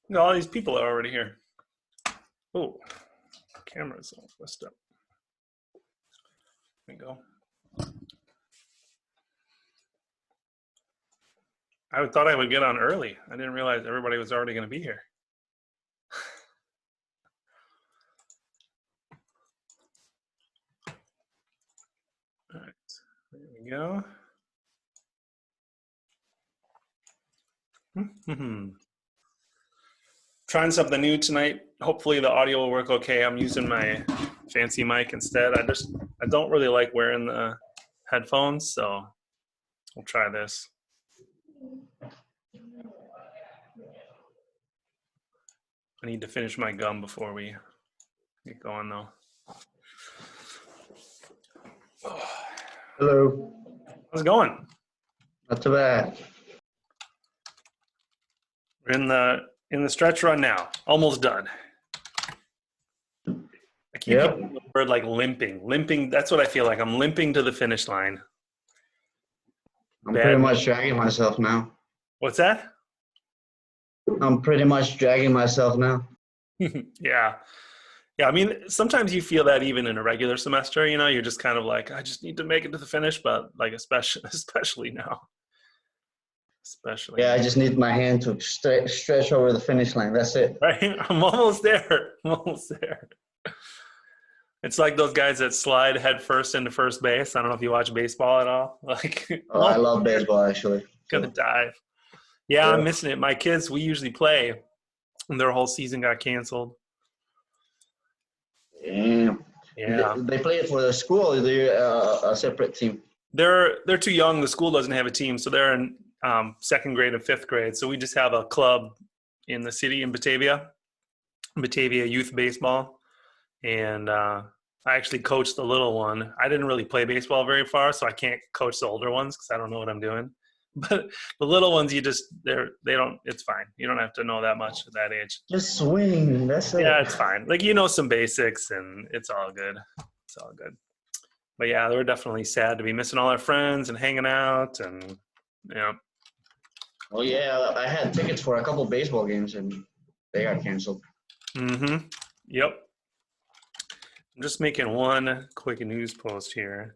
No, all these people are already here. Oh, camera's all messed up. There we go. I thought I would get on early. I didn't realize everybody was already going to be here. All right, there we go. Trying something new tonight. Hopefully the audio will work okay. I'm using my fancy mic instead. I don't really like wearing the headphones, so we'll try this. I need to finish my gum before we get going though. Hello. How's it going? Not too bad. We're in the stretch run now. Almost done. I keep using the word like limping. Limping, that's what I feel like. I'm limping to the finish line. I'm pretty much dragging myself now. What's that? I'm pretty much dragging myself now. Yeah. Yeah, I mean, sometimes you feel that even in a regular semester, you know, you're just kind of like, I just need to make it to the finish, but like especially now. Especially Yeah, now. I just need my hand to stretch over the finish line. That's it. Right? I'm almost there. I'm almost there. It's like those guys that slide head first into first base. I don't know if you watch baseball at all. Like, Oh, I love baseball, actually. Gonna dive. Yeah, I'm missing it. My kids, we usually play, and their whole season got canceled. Damn. Yeah. They play it for the school, or they're a separate team? They're too young. The school doesn't have a team, so they're in second grade and fifth grade. So we just have a club in the city in Batavia Youth Baseball. And I actually coached the little one. I didn't really play baseball very far, so I can't coach the older ones because I don't know what I'm doing. But the little ones, they don't. It's fine. You don't have to know that much at that age. Just swing. That's it. Yeah, it's fine. Like, you know, some basics, and it's all good. It's all good. But yeah, they were definitely sad to be missing all our friends and hanging out, and yeah. Oh yeah, I had tickets for a couple baseball games, and they got canceled. Mm-hmm. Yep. I'm just making one quick news post here.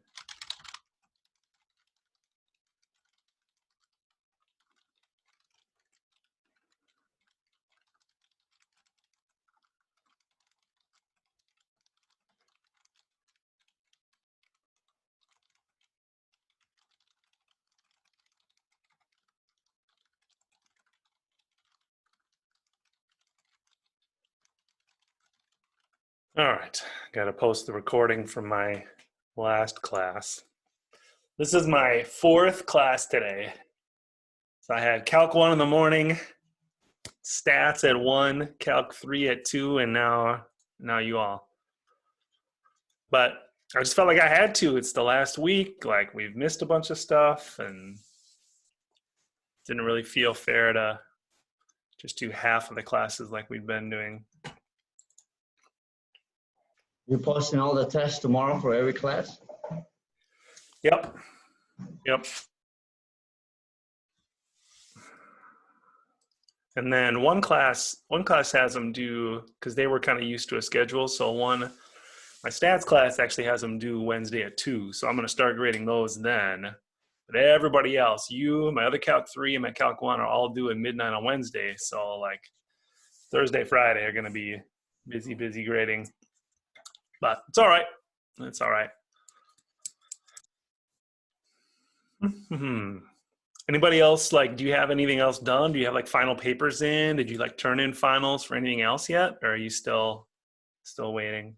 All right, got to post the recording from my last class. This is my fourth class today. So I had Calc 1 in the morning, Stats at 1, Calc 3 at 2, and now you all. But I just felt like I had to. It's the last week. Like, we've missed a bunch of stuff, and didn't really feel fair to just do half of the classes like we've been doing. You're posting all the tests tomorrow for every class? Yep. And then one class has them do, because they were kind of used to a schedule. So my stats class actually has them do Wednesday at 2. So I'm going to start grading those then. But everybody else, my other Calc 3 and my Calc 1 are all due at midnight on Wednesday. So like Thursday, Friday are going to be busy grading. But it's all right. It's all right. Anybody else, like, do you have anything else done? Do you have like final papers in? Did you like turn in finals for anything else yet? Or are you still waiting?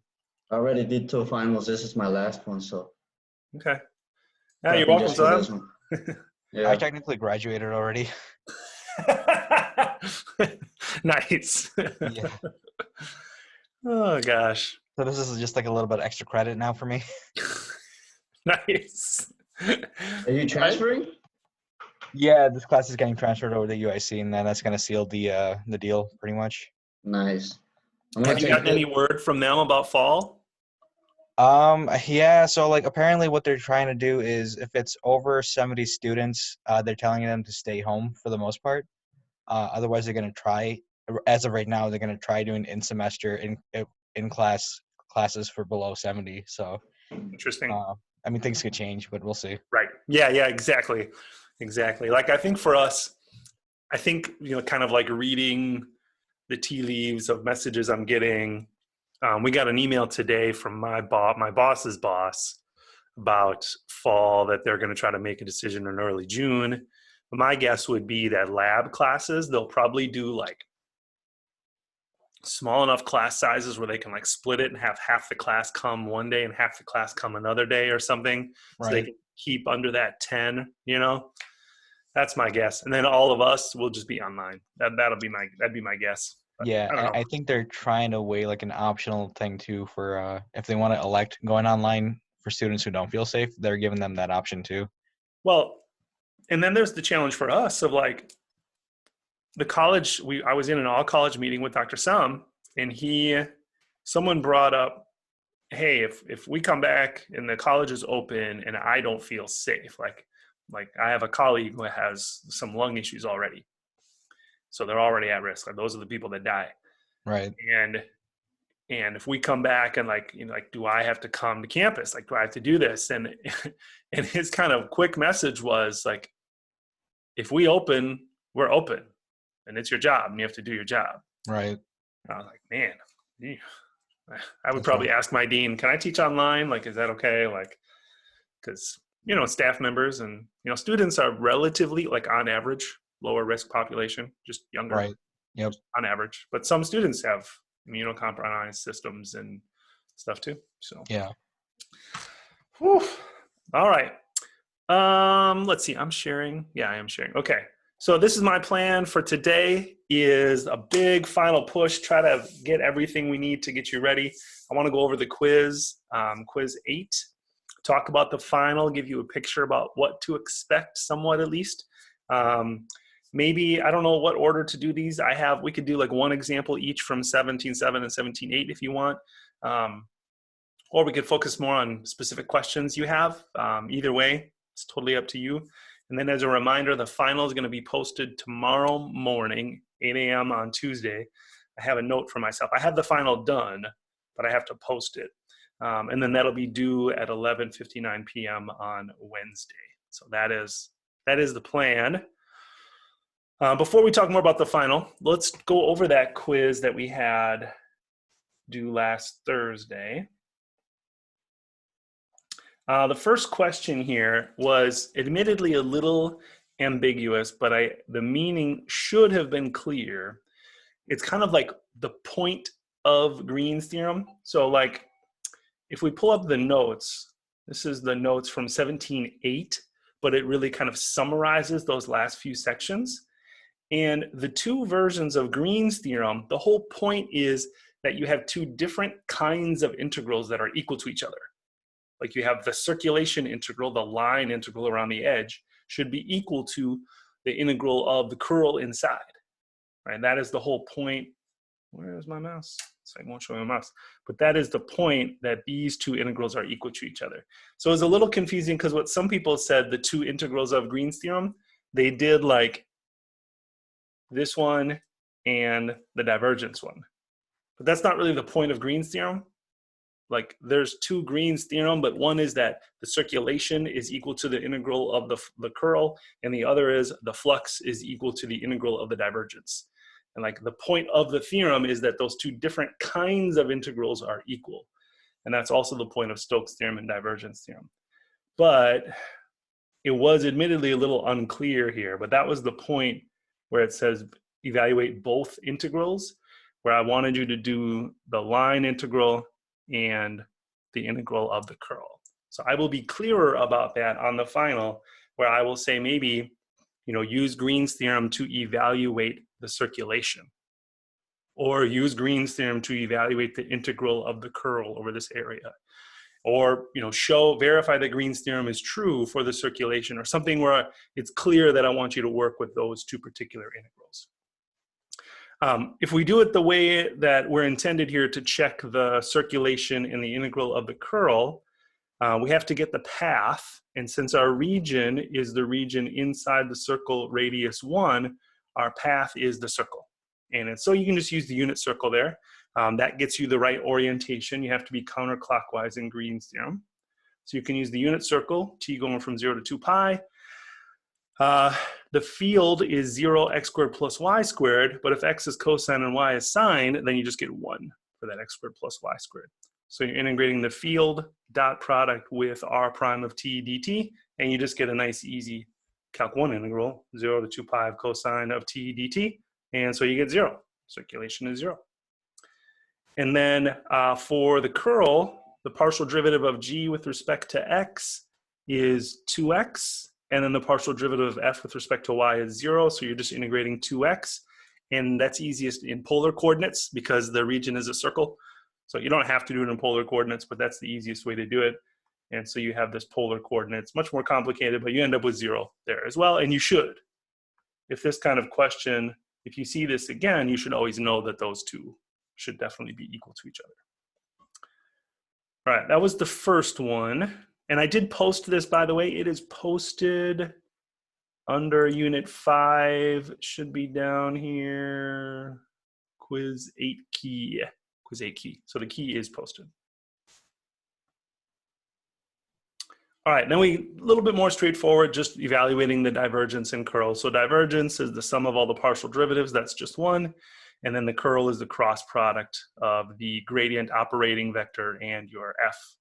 I already did 2 finals. This is my last one, so. Okay. Yeah, you're welcome, son. Yeah. I technically graduated already. Nice. Yeah. Oh gosh. So this is just like a little bit extra credit now for me. Nice. Are you transferring? Yeah, this class is getting transferred over to UIC, and then that's going to seal the deal pretty much. Nice. Have you gotten any word from them about fall? Yeah, so like apparently what they're trying to do is if it's over 70 students, they're telling them to stay home for the most part. Otherwise, they're going to try, as of right now, they're going to try doing in-semester classes for below 70. So, Interesting. I mean, things could change, but we'll see. Right. Yeah, exactly. Exactly. Like, I think for us, I think, kind of like reading the tea leaves of messages I'm getting. We got an email today from my boss's boss about fall, that they're going to try to make a decision in early June. But my guess would be that lab classes, they'll probably do like small enough class sizes where they can like split it and have half the class come one day and half the class come another day or something. So they Right. can keep under that 10, That's my guess. And then all of us will just be online. That'd be my guess. But Yeah, I don't know. I think they're trying to weigh like an optional thing too for if they want to elect going online for students who don't feel safe, they're giving them that option too. Well, and then there's the challenge for us of like the college. I was in an all college meeting with Dr. Sam, and someone brought up, hey, if we come back and the college is open and I don't feel safe, like I have a colleague who has some lung issues already, so they're already at risk. Like, those are the people that die. Right. And if we come back and do I have to come to campus? Like, do I have to do this? And and his kind of quick message was like, if we open, we're open, and it's your job, and you have to do your job. Right. And I was like, man, I would That's probably rough. ask my dean, can I teach online? Like, is that okay? Like, because staff members and students are relatively, like, on average, lower risk population, just younger, Right. Yep. just on average. But some students have immunocompromised systems and stuff too. So, Yeah. whew. All right. Let's see. I'm sharing. Yeah, I am sharing. Okay. So this is my plan for today, is a big final push, try to get everything we need to get you ready. I want to go over the quiz, quiz 8, talk about the final, give you a picture about what to expect, somewhat at least. Maybe, I don't know what order to do these. We could do like one example each from 17.7 and 17.8 if you want. Or we could focus more on specific questions you have. Either way, it's totally up to you. And then as a reminder, the final is going to be posted tomorrow morning, 8 a.m. on Tuesday. I have a note for myself. I have the final done, but I have to post it. And then that'll be due at 11:59 p.m. on Wednesday. So that is the plan. Before we talk more about the final, let's go over that quiz that we had due last Thursday. The first question here was admittedly a little ambiguous, but the meaning should have been clear. It's kind of like the point of Green's theorem. So like, if we pull up the notes, this is the notes from 17.8, but it really kind of summarizes those last few sections. And the two versions of Green's theorem, the whole point is that you have two different kinds of integrals that are equal to each other. Like, you have the circulation integral, the line integral around the edge, should be equal to the integral of the curl inside, right? That is the whole point. Where is my mouse? So I won't show you my mouse. But that is the point, that these two integrals are equal to each other. So it's a little confusing because what some people said, the two integrals of Green's theorem, they did like this one and the divergence one. But that's not really the point of Green's theorem. Like, there's two Green's theorem, but one is that the circulation is equal to the integral of the curl, and the other is the flux is equal to the integral of the divergence. And like, the point of the theorem is that those two different kinds of integrals are equal. And that's also the point of Stokes theorem and divergence theorem. But it was admittedly a little unclear here, but that was the point where it says evaluate both integrals, where I wanted you to do the line integral and the integral of the curl. So I will be clearer about that on the final, where I will say maybe, use Green's theorem to evaluate the circulation, or use Green's theorem to evaluate the integral of the curl over this area, or verify that Green's theorem is true for the circulation, or something where it's clear that I want you to work with those two particular integrals. If we do it the way that we're intended here to check the circulation and the integral of the curl, we have to get the path. And since our region is the region inside the circle radius 1, our path is the circle. And so you can just use the unit circle there. That gets you the right orientation. You have to be counterclockwise in Green's theorem. So you can use the unit circle, t going from 0 to 2 pi. The field is 0 x squared plus y squared, but if x is cosine and y is sine, then you just get 1 for that x squared plus y squared. So you're integrating the field dot product with r prime of t dt, and you just get a nice easy Calc 1 integral, 0 to 2 pi of cosine of t dt, and so you get 0. Circulation is 0. And then for the curl, the partial derivative of g with respect to x is 2x, and then the partial derivative of f with respect to y is 0, so you're just integrating 2x, and that's easiest in polar coordinates because the region is a circle. So you don't have to do it in polar coordinates, but that's the easiest way to do it. And so you have this polar coordinates, much more complicated, but you end up with 0 there as well, and you should. If this kind of question, if you see this again, you should always know that those two should definitely be equal to each other. All right, that was the first one. And I did post this, by the way. It is posted under Unit 5. Should be down here. Quiz 8 key. Quiz 8 key. So the key is posted. All right, then a little bit more straightforward, just evaluating the divergence and curl. So divergence is the sum of all the partial derivatives. That's just one. And then the curl is the cross product of the gradient operating vector and your f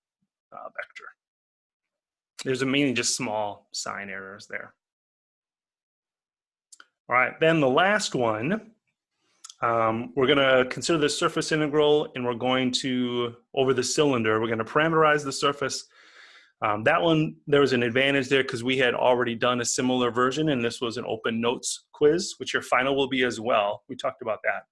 vector. There's mainly just small sign errors there. All right, then the last one, we're going to consider the surface integral, and we're going to, over the cylinder, we're going to parameterize the surface. That one, there was an advantage there because we had already done a similar version, and this was an open notes quiz, which your final will be as well. We talked about that.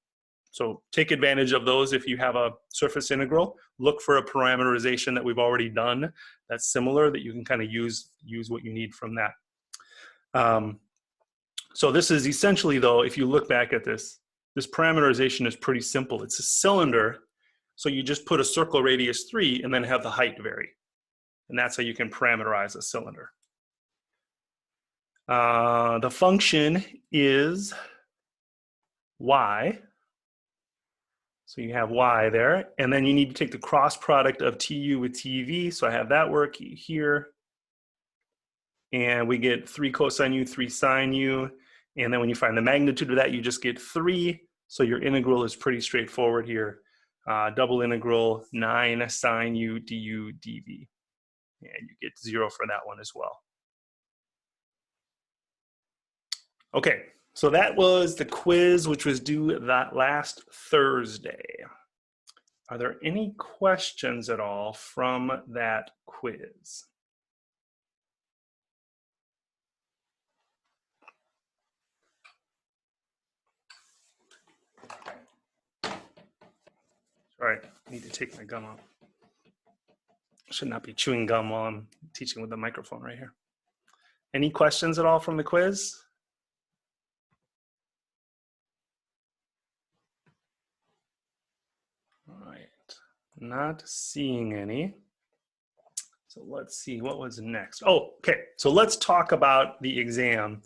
So take advantage of those if you have a surface integral. Look for a parameterization that we've already done that's similar, that you can kind of use what you need from that. So this is essentially, though, if you look back at this parameterization is pretty simple. It's a cylinder, so you just put a circle radius 3 and then have the height vary. And that's how you can parameterize a cylinder. The function is y. So you have y there, and then you need to take the cross product of tu with tv. So I have that work here. And we get 3 cosine u, 3 sine u. And then when you find the magnitude of that, you just get 3. So your integral is pretty straightforward here. Double integral 9 sine u du dv. And you get 0 for that one as well. Okay, so that was the quiz, which was due that last Thursday. Are there any questions at all from that quiz? Sorry, I need to take my gum off. Should not be chewing gum while I'm teaching with the microphone right here. Any questions at all from the quiz? All right, not seeing any. So let's see, what was next? Oh, okay, so let's talk about the exam.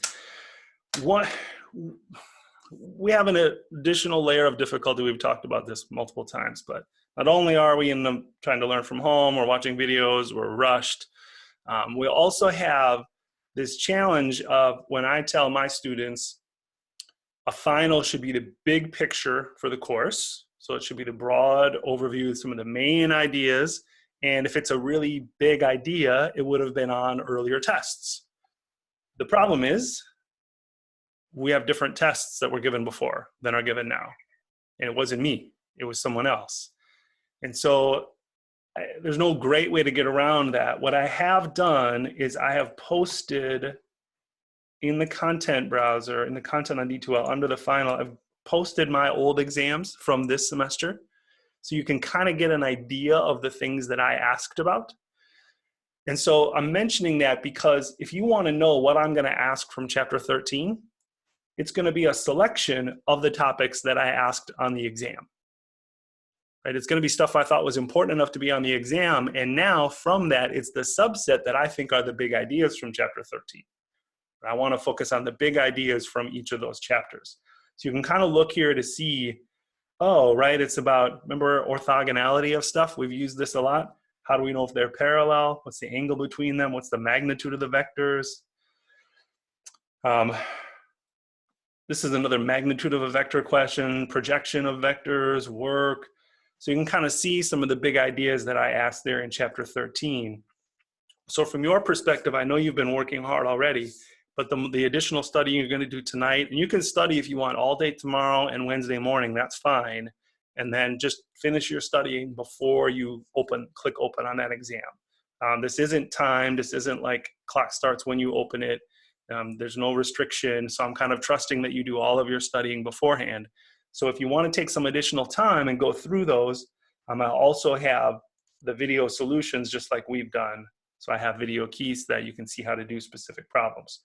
We have an additional layer of difficulty. We've talked about this multiple times, but not only are we trying to learn from home, we're watching videos, we're rushed. We also have this challenge of when I tell my students a final should be the big picture for the course. So it should be the broad overview of some of the main ideas. And if it's a really big idea, it would have been on earlier tests. The problem is we have different tests that were given before than are given now. And it wasn't me, it was someone else. And so there's no great way to get around that. What I have done is I have posted in the content browser, in the content on D2L under the final, I've posted my old exams from this semester. So you can kind of get an idea of the things that I asked about. And so I'm mentioning that because if you want to know what I'm going to ask from chapter 13, it's going to be a selection of the topics that I asked on the exam. Right? It's going to be stuff I thought was important enough to be on the exam. And now from that, it's the subset that I think are the big ideas from chapter 13. I want to focus on the big ideas from each of those chapters. So you can kind of look here to see, oh, right, it's about, remember orthogonality of stuff? We've used this a lot. How do we know if they're parallel? What's the angle between them? What's the magnitude of the vectors? This is another magnitude of a vector question, projection of vectors, work. So you can kind of see some of the big ideas that I asked there in chapter 13. So from your perspective, I know you've been working hard already, but the additional studying you're going to do tonight, and you can study if you want all day tomorrow and Wednesday morning, that's fine. And then just finish your studying before you click open on that exam. This isn't timed. This isn't like clock starts when you open it. There's no restriction. So I'm kind of trusting that you do all of your studying beforehand. So if you want to take some additional time and go through those, I also have the video solutions just like we've done. So I have video keys that you can see how to do specific problems.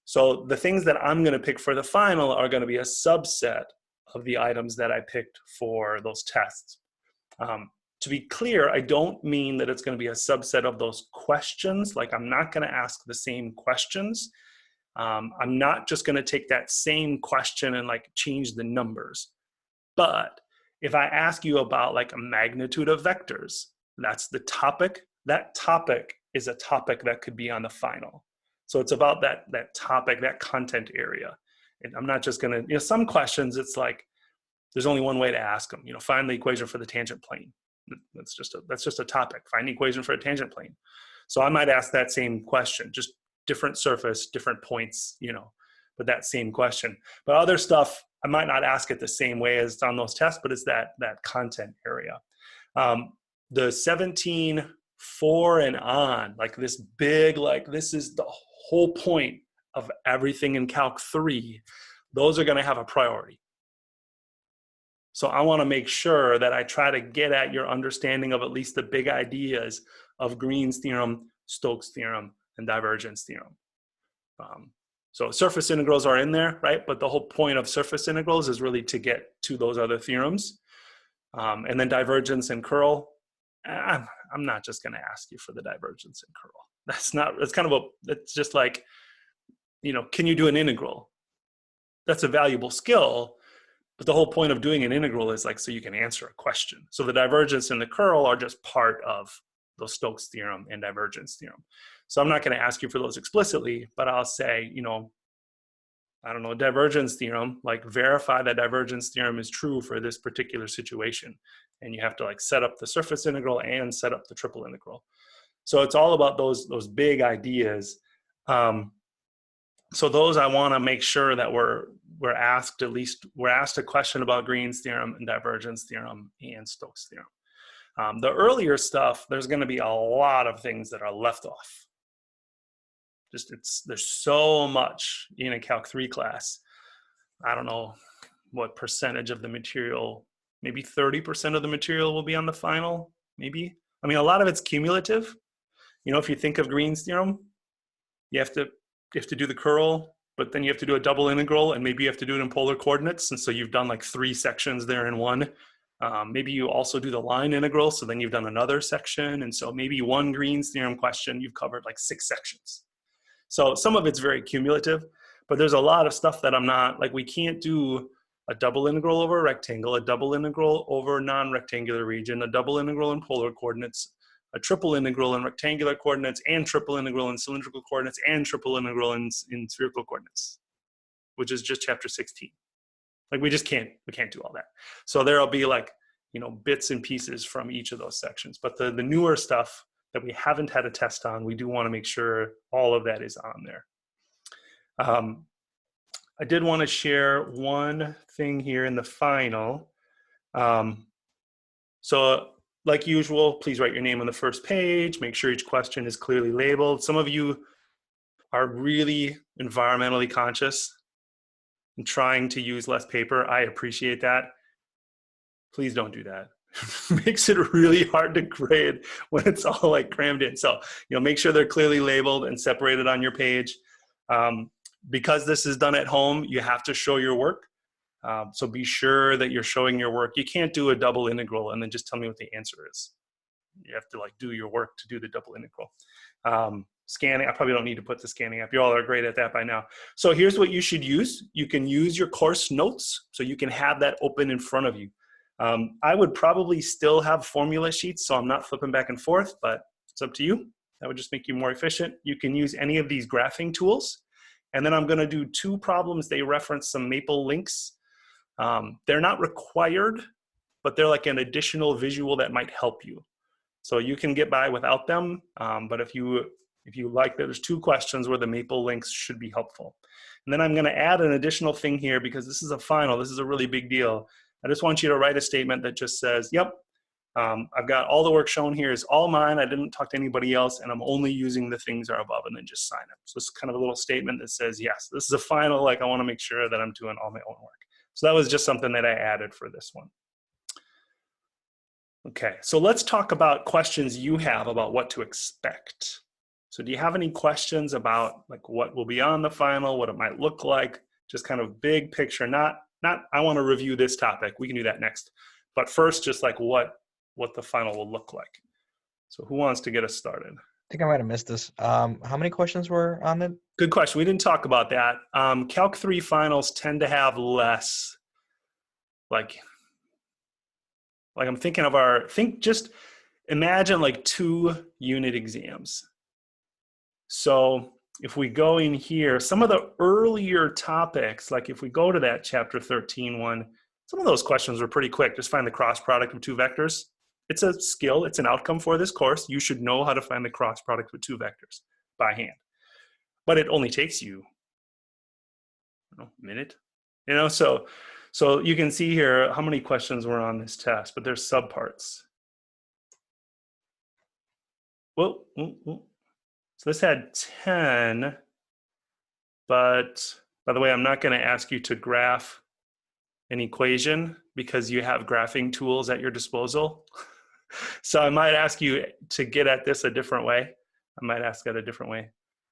So the things that I'm going to pick for the final are going to be a subset of the items that I picked for those tests. To be clear, I don't mean that it's going to be a subset of those questions. Like I'm not going to ask the same questions. I'm not just going to take that same question and like change the numbers. But if I ask you about like a magnitude of vectors, that's the topic. That topic is a topic that could be on the final. So it's about that topic, that content area. And I'm not just going to, some questions, it's like, there's only one way to ask them. Find the equation for the tangent plane. That's just a topic. Find the equation for a tangent plane. So I might ask that same question, just different surface, different points, but that same question. But other stuff, I might not ask it the same way as it's on those tests, but it's that content area. The 17, 4 and on, like this big, like this is the whole point of everything in Calc 3, those are going to have a priority. So I want to make sure that I try to get at your understanding of at least the big ideas of Green's theorem, Stokes theorem, and divergence theorem. So surface integrals are in there, right? But the whole point of surface integrals is really to get to those other theorems. And then divergence and curl. I'm not just going to ask you for the divergence and curl. It's just like, can you do an integral? That's a valuable skill. But the whole point of doing an integral is like so you can answer a question. So the divergence and the curl are just part of the Stokes theorem and divergence theorem. So I'm not going to ask you for those explicitly, but I'll say, I don't know, divergence theorem, like verify that divergence theorem is true for this particular situation. And you have to like set up the surface integral and set up the triple integral. So it's all about those big ideas. So those I want to make sure that we're asked a question about Green's theorem and divergence theorem and Stokes theorem. The earlier stuff, there's going to be a lot of things that are left off. There's so much in a Calc 3 class. I don't know what percentage of the material, maybe 30% of the material will be on the final, maybe. I mean, a lot of it's cumulative. If you think of Green's theorem, you have to do the curl, but then you have to do a double integral, and maybe you have to do it in polar coordinates. And so you've done like 3 sections there in one. Maybe you also do the line integral, so then you've done another section. And so maybe one Green's theorem question, you've covered like 6 sections. So some of it's very cumulative, but there's a lot of stuff that I'm not, like we can't do a double integral over a rectangle, a double integral over a non-rectangular region, a double integral in polar coordinates, a triple integral in rectangular coordinates, and triple integral in cylindrical coordinates, and triple integral in spherical coordinates, which is just chapter 16. Like we can't do all that. So there'll be like, bits and pieces from each of those sections. But the newer stuff that we haven't had a test on, we do want to make sure all of that is on there. I did want to share one thing here in the final. So like usual, please write your name on the first page. Make sure each question is clearly labeled. Some of you are really environmentally conscious and trying to use less paper. I appreciate that. Please don't do that. Makes it really hard to grade when it's all like crammed in. So, make sure they're clearly labeled and separated on your page. Because this is done at home, you have to show your work. So be sure that you're showing your work. You can't do a double integral and then just tell me what the answer is. You have to like do your work to do the double integral. scanning. I probably don't need to put the scanning up. You all are great at that by now. So here's what you should use. You can use your course notes, so you can have that open in front of you. I would probably still have formula sheets, so I'm not flipping back and forth, but it's up to you. That would just make you more efficient. You can use any of these graphing tools. And then I'm gonna do 2 problems. They reference some Maple links. They're not required, but they're like an additional visual that might help you. So you can get by without them, but if you like, there's 2 questions where the Maple links should be helpful. And then I'm gonna add an additional thing here because this is a final, this is a really big deal. I just want you to write a statement that just says, yep, I've got all the work shown here is all mine, I didn't talk to anybody else, and I'm only using the things that are above, and then just sign it. So it's kind of a little statement that says, yes, this is a final, like I wanna make sure that I'm doing all my own work. So that was just something that I added for this one. Okay, so let's talk about questions you have about what to expect. So do you have any questions about like what will be on the final, what it might look like, just kind of big picture, not I want to review this topic, we can do that next. But first, just like what the final will look like. So who wants to get us started? I think I might have missed this. How many questions were on it? Good question, we didn't talk about that. Calc 3 finals tend to have less, like I'm thinking of just imagine like 2 unit exams. So if we go in here, some of the earlier topics, like if we go to that chapter 13 one, some of those questions were pretty quick. Just find the cross product of 2 vectors. It's a skill, it's an outcome for this course. You should know how to find the cross product with 2 vectors by hand. But it only takes you, I don't know, a minute. You know, so you can see here how many questions were on this test, but there's subparts. Whoa. So this had 10, but by the way, I'm not going to ask you to graph an equation because you have graphing tools at your disposal. So I might ask you to get at this a different way. I might ask it a different way.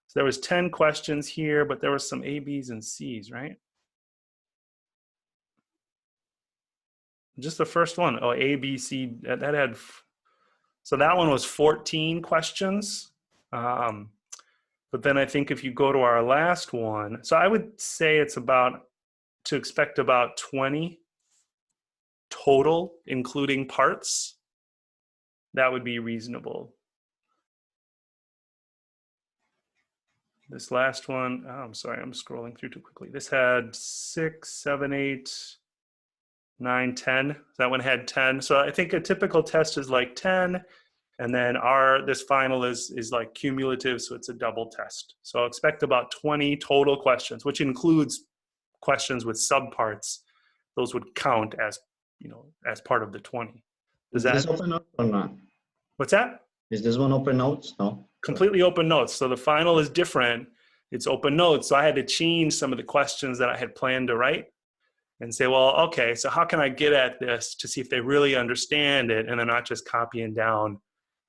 So there was 10 questions here, but there was some A, B's, and C's, right? Just the first one. Oh, A, B, C, that had, so that one was 14 questions. But then I think if you go to our last one, so I would say it's to expect about 20 total, including parts. That would be reasonable. This last one, oh, I'm sorry, I'm scrolling through too quickly. This had 6, 7, 8, 9, 10. That one had 10. So I think a typical test is like 10. And then this final is like cumulative, so it's a double test. So expect about 20 total questions, which includes questions with subparts. Those would count as, as part of the 20. Is this open notes or not? What's that? Is this one open notes? No. Completely open notes. So the final is different. It's open notes. So I had to change some of the questions that I had planned to write and say, well, okay, so how can I get at this to see if they really understand it and they're not just copying down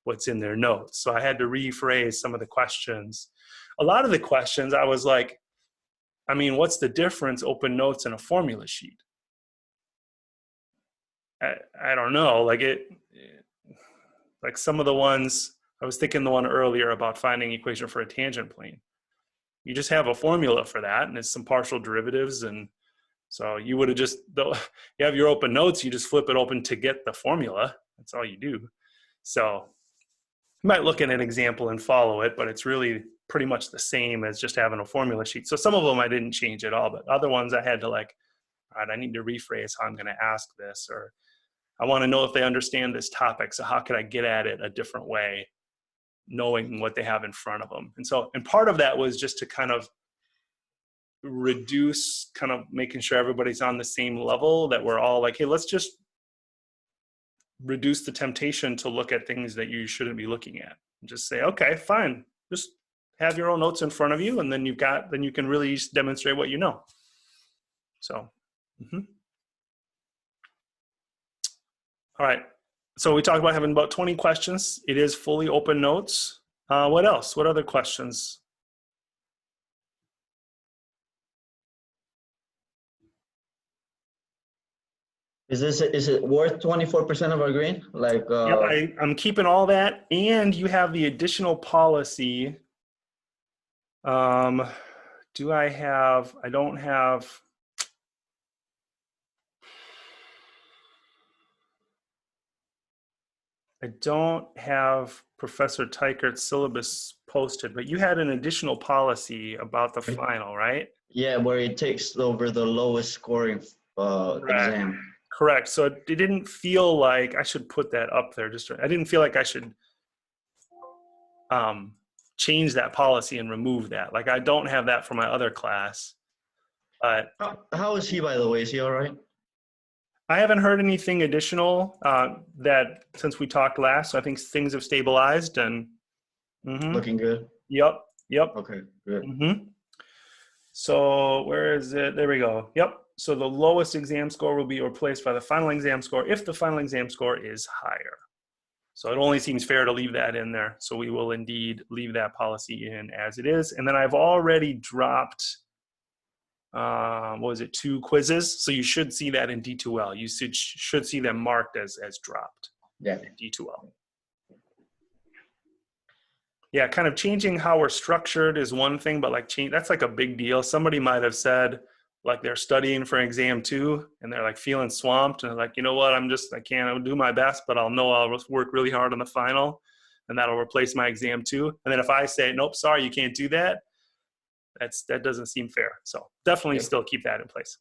what's in their notes. So I had to rephrase some of the questions. A lot of the questions I was like, I mean, what's the difference open notes and a formula sheet? I don't know, like some of the ones, I was thinking the one earlier about finding equation for a tangent plane. You just have a formula for that and it's some partial derivatives, and so you would have you have your open notes, you just flip it open to get the formula. That's all you do. So you might look at an example and follow it, but it's really pretty much the same as just having a formula sheet. So some of them I didn't change at all, but other ones I had to all right, I need to rephrase how I'm going to ask this, or I want to know if they understand this topic. So how could I get at it a different way, knowing what they have in front of them? And part of that was just to kind of reduce, kind of making sure everybody's on the same level, that we're all like, hey, let's just reduce the temptation to look at things that you shouldn't be looking at. And just say, okay, fine, just have your own notes in front of you, and then you can really demonstrate what you know. So, All right. So we talked about having about 20 questions. It is fully open notes. What else? What other questions? Is it worth 24% of our grade? Yep, I'm keeping all that, and you have the additional policy Do I have, I don't have, Professor Teichert's syllabus posted, but you had an additional policy about the final, right? Yeah, where it takes over the lowest scoring exam. Correct. So it didn't feel like I should put that up there. I didn't feel like I should change that policy and remove that. Like I don't have that for my other class. But How is he, by the way? Is he all right? I haven't heard anything additional that since we talked last. So I think things have stabilized and looking good. Yep. Okay, good. So where is it? There we go. Yep. So the lowest exam score will be replaced by the final exam score if the final exam score is higher. So it only seems fair to leave that in there. So we will indeed leave that policy in as it is. And then I've already dropped, what was it, 2 quizzes. So you should see that in D2L. You should see them marked as dropped. Yeah. In D2L. Yeah, kind of changing how we're structured is one thing, but like that's like a big deal. Somebody might have said like they're studying for exam 2 and they're like feeling swamped and they're like, you know what, I can't do my best, but I'll work really hard on the final and that'll replace my exam 2. And then if I say, nope, sorry, you can't do that, that doesn't seem fair. So definitely still keep that in place.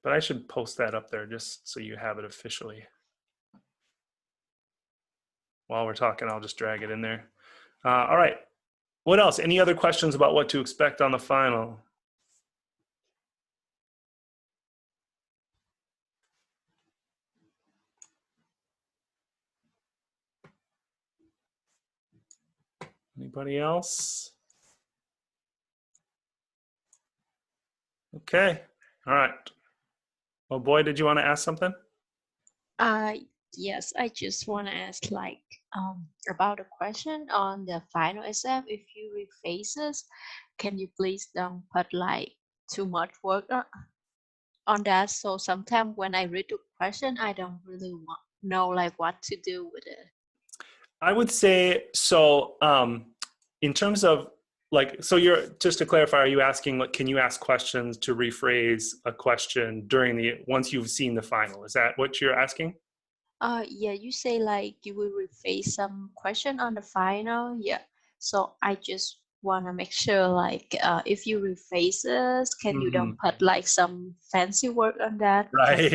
But I should post that up there just so you have it officially. While we're talking, I'll just drag it in there. All right. What else? Any other questions about what to expect on the final? Anybody else? Okay. All right. Well, boy, did you want to ask something? Yes, I just want to ask about a question on the final exam. If you rephases, can you please don't put like too much work on that? So sometimes when I read the question, I don't really know like what to do with it. I would say so. In terms of like, so you're just to clarify, are you asking what can you ask questions to rephrase a question once you've seen the final? Is that what you're asking? Yeah, you say like you will rephrase some question on the final. Yeah. So I just want to make sure like if you rephases, can you don't put like some fancy word on that? Right.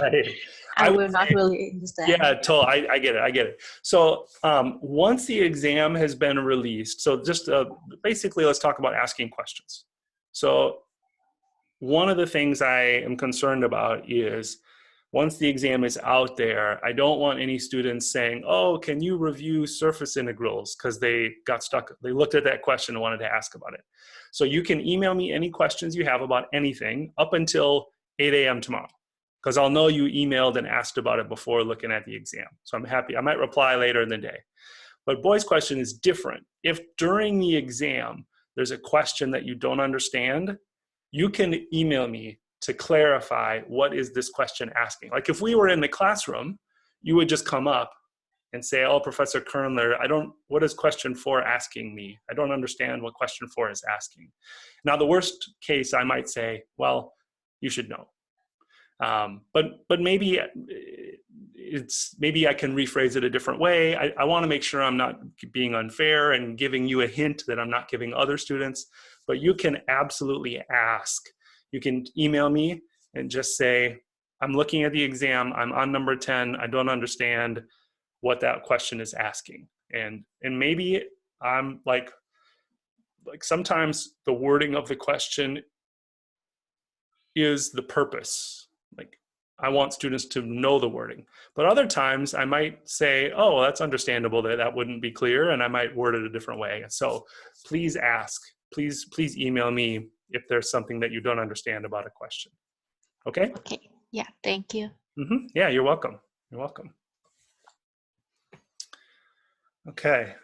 Right. I will not really understand. Yeah, totally. I get it. So once the exam has been released, so just basically let's talk about asking questions. So one of the things I am concerned about is once the exam is out there, I don't want any students saying, oh, can you review surface integrals? Because they got stuck. They looked at that question and wanted to ask about it. So you can email me any questions you have about anything up until 8 a.m. tomorrow, because I'll know you emailed and asked about it before looking at the exam. So I'm happy. I might reply later in the day. But Boy's question is different. If during the exam there's a question that you don't understand, you can email me to clarify what is this question asking. Like if we were in the classroom, you would just come up and say, oh, Professor Kernler, what is question 4 asking me? I don't understand what question 4 is asking. Now, the worst case, I might say, well, you should know. But maybe maybe I can rephrase it a different way. I want to make sure I'm not being unfair and giving you a hint that I'm not giving other students, but you can absolutely ask. You can email me and just say, I'm looking at the exam, I'm on number 10, I don't understand what that question is asking. And maybe I'm like sometimes the wording of the question is the purpose. Like I want students to know the wording, but other times I might say, oh, well, that's understandable that wouldn't be clear, and I might word it a different way. So please ask, please email me if there's something that you don't understand about a question. Okay? Okay, yeah, thank you. Yeah, you're welcome. You're welcome. Okay.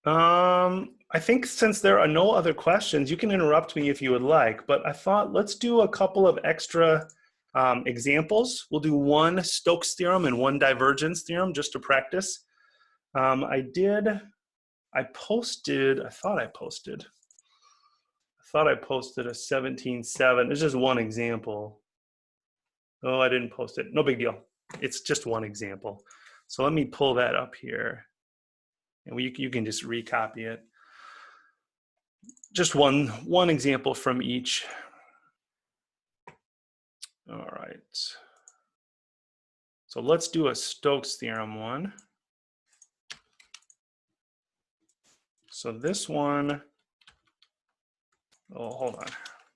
I think since there are no other questions, you can interrupt me if you would like, but I thought let's do a couple of extra examples. We'll do one Stokes theorem and one divergence theorem just to practice. I I thought I posted a 17.7. It's just one example. Oh, I didn't post it. No big deal. It's just one example. So let me pull that up here. And you can just recopy it. Just one example from each. All right. So let's do a Stokes Theorem one. So this one, oh, hold on. I'm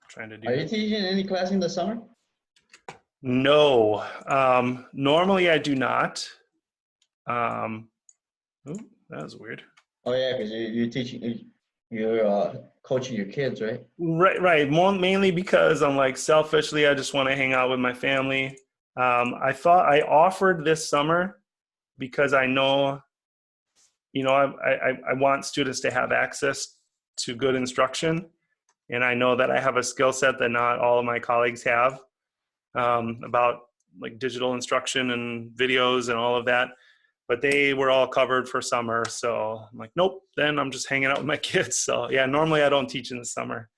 trying to do. Are you teaching any class in the summer? No, normally I do not. Ooh, that was weird. Oh yeah, because you're coaching your kids, right? Right. Mainly because I'm like selfishly, I just want to hang out with my family. I offered this summer because I know, I want students to have access to good instruction, and I know that I have a skill set that not all of my colleagues have, about like digital instruction and videos and all of that. But they were all covered for summer, so I'm like, nope. Then I'm just hanging out with my kids. So yeah, normally I don't teach in the summer.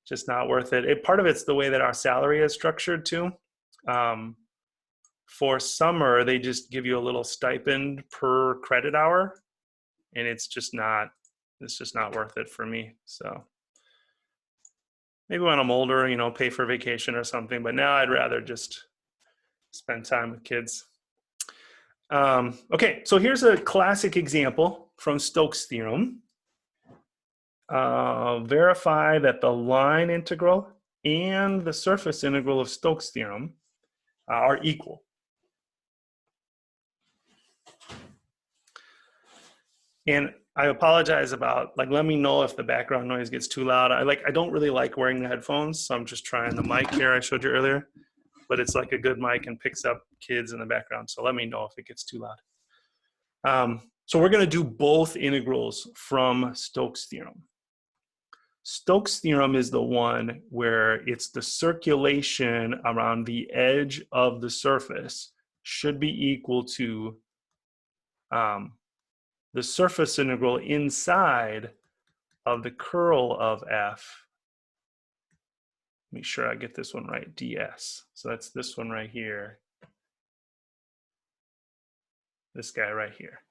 Just not worth it. Part of it's the way that our salary is structured too. For summer, they just give you a little stipend per credit hour, and it's just not worth it for me. So maybe when I'm older, pay for vacation or something. But now I'd rather just spend time with kids. Okay, so here's a classic example from Stokes Theorem. Verify that the line integral and the surface integral of Stokes Theorem are equal. And I apologize about, let me know if the background noise gets too loud. I don't really like wearing the headphones, so I'm just trying the mic here I showed you earlier, but it's like a good mic and picks up kids in the background. So let me know if it gets too loud. So we're going to do both integrals from Stokes Theorem. Stokes Theorem is the one where it's the circulation around the edge of the surface should be equal to the surface integral inside of the curl of f. Make sure I get this one right, ds. So that's this one right here. This guy right here.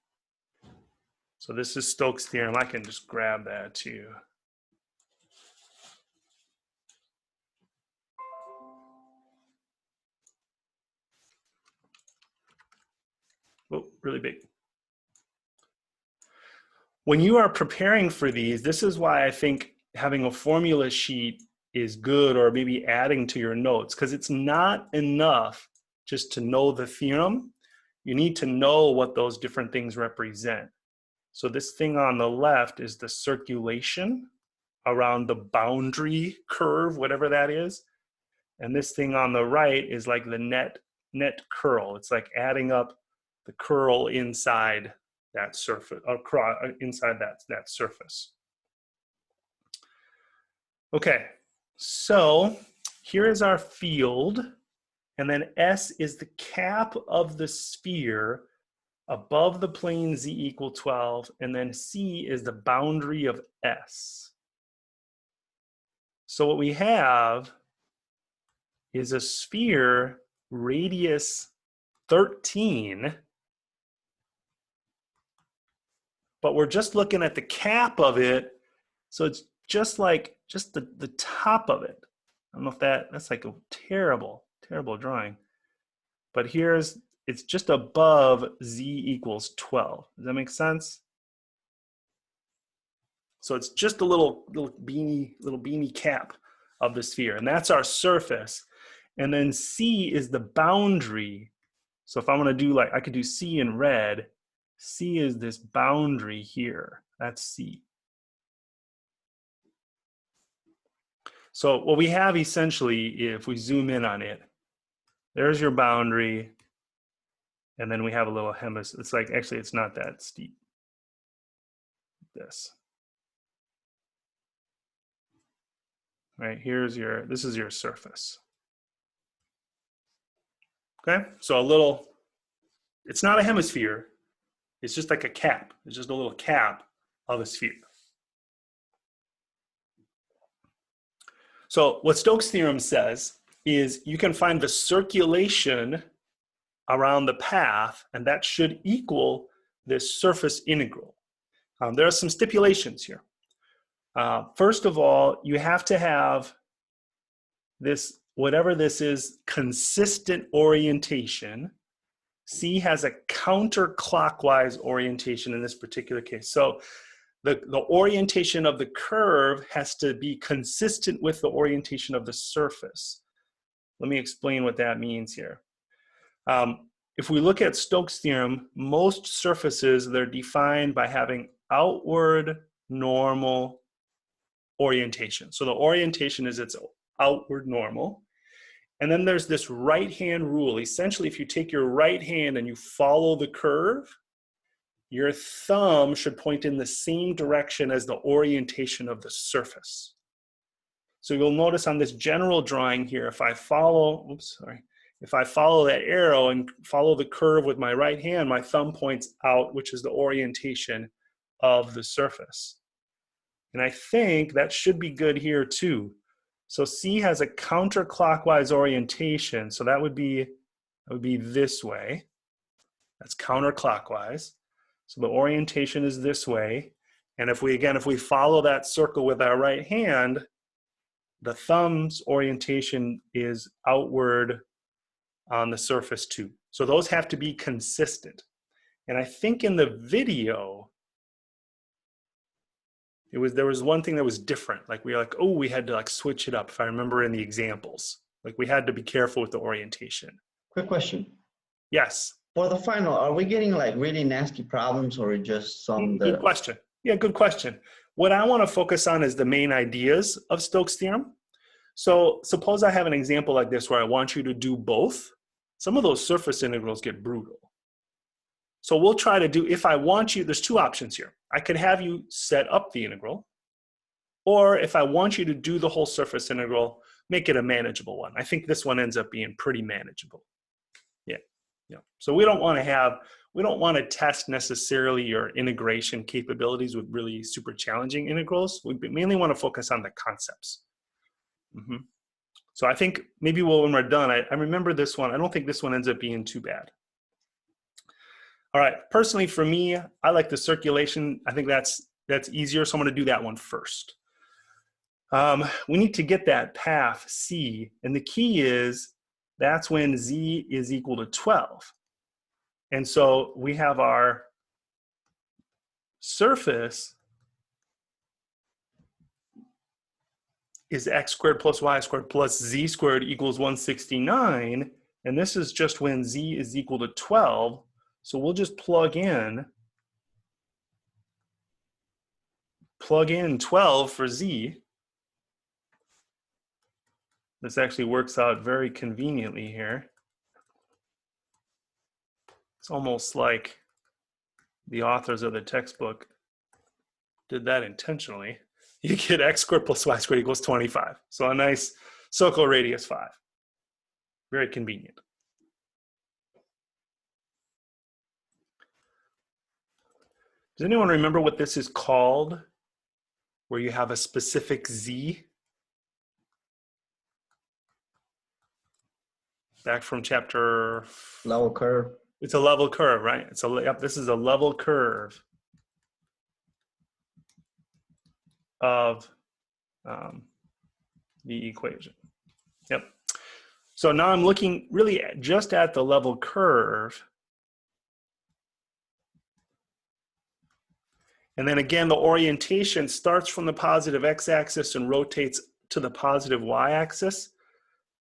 So this is Stokes Theorem. I can just grab that too. Oh, really big. When you are preparing for these, this is why I think having a formula sheet is good, or maybe adding to your notes, because it's not enough just to know the theorem. You need to know what those different things represent. So this thing on the left is the circulation around the boundary curve, whatever that is. And this thing on the right is like the net curl. It's like adding up the curl inside that surface, inside that surface. Okay, so here is our field, and then S is the cap of the sphere above the plane z equal 12, and then C is the boundary of S. So what we have is a sphere radius 13, but we're just looking at the cap of it, so it's just the top of it. I don't know if that's like a terrible drawing, but it's just above z equals 12. Does that make sense? So it's just a little beanie cap of the sphere, and that's our surface. And then C is the boundary. So if I'm going to do I could do C in red. C is this boundary here. That's C. So what we have essentially, if we zoom in on it, there's your boundary, and then we have a little hemisphere. It's actually it's not that steep. This. Right, this is your surface. Okay, so it's not a hemisphere, it's just like a cap. It's just a little cap of a sphere. So what Stokes' theorem says is you can find the circulation around the path, and that should equal this surface integral. There are some stipulations here. First of all, you have to have this, whatever this is, consistent orientation. C has a counterclockwise orientation in this particular case. So the orientation of the curve has to be consistent with the orientation of the surface. Let me explain what that means here. If we look at Stokes' theorem, most surfaces, they're defined by having outward normal orientation. So the orientation is its outward normal. And then there's this right-hand rule. Essentially, if you take your right hand and you follow the curve, your thumb should point in the same direction as the orientation of the surface. So you'll notice on this general drawing here, if I follow, if I follow that arrow and follow the curve with my right hand, my thumb points out, which is the orientation of the surface. And I think that should be good here too. So C has a counterclockwise orientation, so that would be this way. That's counterclockwise. So the orientation is this way. And if we follow that circle with our right hand, the thumb's orientation is outward on the surface too. So those have to be consistent. And I think in the video, there was one thing that was different. Like we had to like switch it up. If I remember in the examples, like we had to be careful with the orientation. Quick question. Yes. For the final, are we getting like really nasty problems or just some? Good question. Yeah, good question. What I want to focus on is the main ideas of Stokes' theorem. So suppose I have an example like this where I want you to do both. Some of those surface integrals get brutal. So we'll try to do, if I want you, there's two options here. I could have you set up the integral, or if I want you to do the whole surface integral, make it a manageable one. I think this one ends up being pretty manageable. Yeah. So we don't want to test necessarily your integration capabilities with really super challenging integrals. We mainly want to focus on the concepts. So I think maybe when we're done, I remember this one. I don't think this one ends up being too bad. All right, personally for me, I like the circulation. I think that's easier, so I'm going to do that one first. We need to get that path C, and the key is that's when Z is equal to 12. And so we have our surface is x squared plus y squared plus z squared equals 169. And this is just when Z is equal to 12. So we'll just plug in 12 for Z. This actually works out very conveniently here. It's almost like the authors of the textbook did that intentionally. You get x squared plus y squared equals 25. So a nice circle radius 5. Very convenient. Does anyone remember what this is called, where you have a specific Z? Back from chapter... Level curve. It's a level curve, right? Yep, this is a level curve of the equation. Yep. So now I'm looking really just at the level curve. And then again, the orientation starts from the positive x-axis and rotates to the positive y-axis.